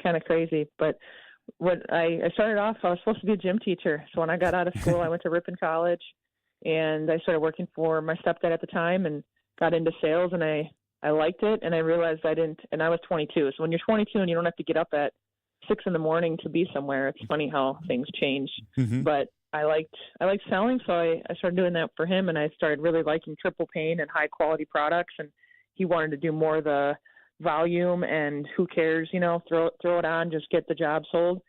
kind of crazy. But when I started off, I was supposed to be a gym teacher. So when I got out of school, I went to Ripon College and I started working for my stepdad at the time and got into sales, and I liked it. And I realized I didn't, and I was 22. So when you're 22 and you don't have to get up at 6 a.m. to be somewhere, it's funny how things change. Mm-hmm. But I liked selling, so I started doing that for him, and I started really liking triple pane and high quality products. And he wanted to do more of the volume, and who cares, throw it on, just get the job sold.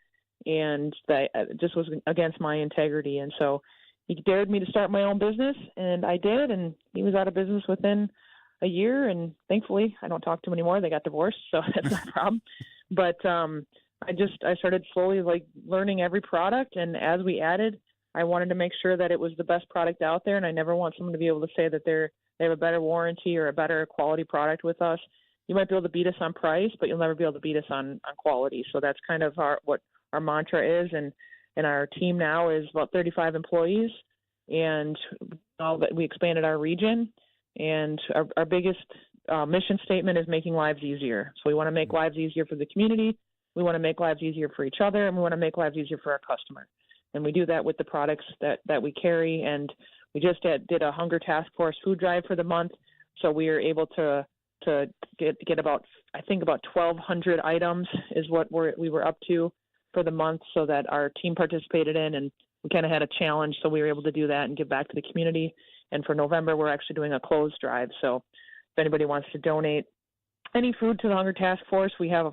And that just was against my integrity. And so he dared me to start my own business, and I did. And he was out of business within a year. And thankfully, I don't talk to him anymore. They got divorced, so that's not a problem. But I started slowly learning every product. And as we added, I wanted to make sure that it was the best product out there. And I never want someone to be able to say that they have a better warranty or a better quality product with us. You might be able to beat us on price, but you'll never be able to beat us on quality. So that's kind of what our mantra is. And our team now is about 35 employees. And we expanded our region. And our biggest mission statement is making lives easier. So we want to make lives easier for the community. We want to make lives easier for each other, and we want to make lives easier for our customer. And we do that with the products that we carry. And we just did a Hunger Task Force food drive for the month. So we are able to get about 1,200 items is what we were up to for the month, so that our team participated in, and we kind of had a challenge. So we were able to do that and give back to the community. And for November, we're actually doing a clothes drive. So if anybody wants to donate any food to the Hunger Task Force, we have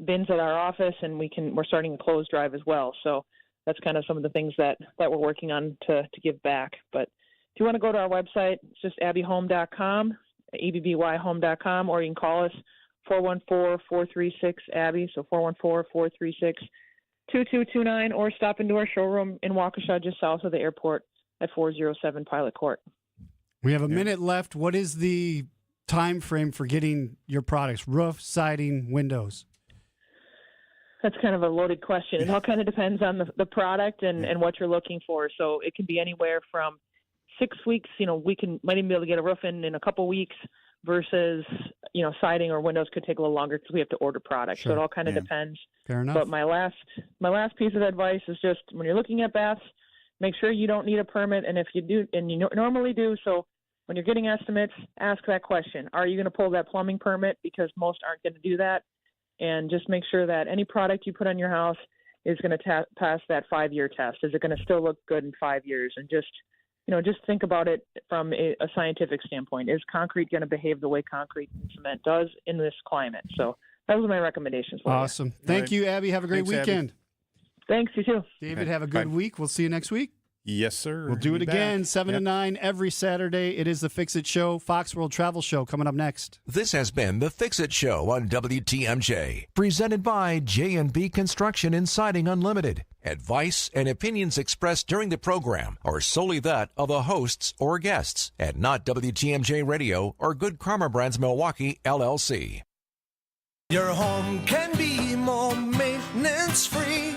bins at our office, and we're starting a clothes drive as well. So that's kind of some of the things that we're working on to give back. But if you want to go to our website, it's just abbyhome.com, abbyhome.com, or you can call us 414-436-ABBY, so 414-436-2229, or stop into our showroom in Waukesha, just south of the airport at 407 Pilot Court. We have a minute left. What is the time frame for getting your products? Roof, siding, windows? That's kind of a loaded question. It all kind of depends on the product and what you're looking for. So it can be anywhere from 6 weeks. We might even be able to get a roof in a couple weeks, versus siding or windows could take a little longer because we have to order products. Sure. So it all kind of depends. Fair enough. But my last piece of advice is just when you're looking at baths, make sure you don't need a permit. And if you do, and you normally do, so when you're getting estimates, ask that question. Are you going to pull that plumbing permit? Because most aren't going to do that. And just make sure that any product you put on your house is going to pass that 5-year test. Is it going to still look good in 5 years? And just think about it from a scientific standpoint. Is concrete going to behave the way concrete and cement does in this climate? So those are my recommendations. Awesome. Thank you, Abby. Have a great weekend. Abby. Thanks, you too. David, have a good week. We'll see you next week. Yes, sir. We'll do it again, 7 to 9 every Saturday. It is the Fix It Show, Fox World Travel Show, coming up next. This has been the Fix It Show on WTMJ, presented by J&B Construction and Siding Unlimited. Advice and opinions expressed during the program are solely that of the hosts or guests, and not WTMJ Radio or Good Karma Brands Milwaukee, LLC. Your home can be more maintenance-free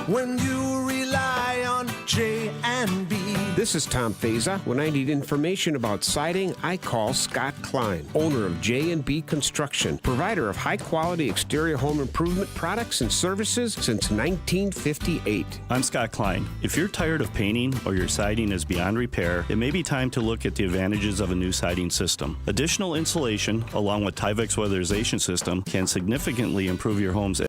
when you rely on J&B. This is Tom Feza. When I need information about siding, I call Scott Klein, owner of J&B Construction, provider of high-quality exterior home improvement products and services since 1958. I'm Scott Klein. If you're tired of painting or your siding is beyond repair, it may be time to look at the advantages of a new siding system. Additional insulation, along with Tyvek's weatherization system, can significantly improve your home's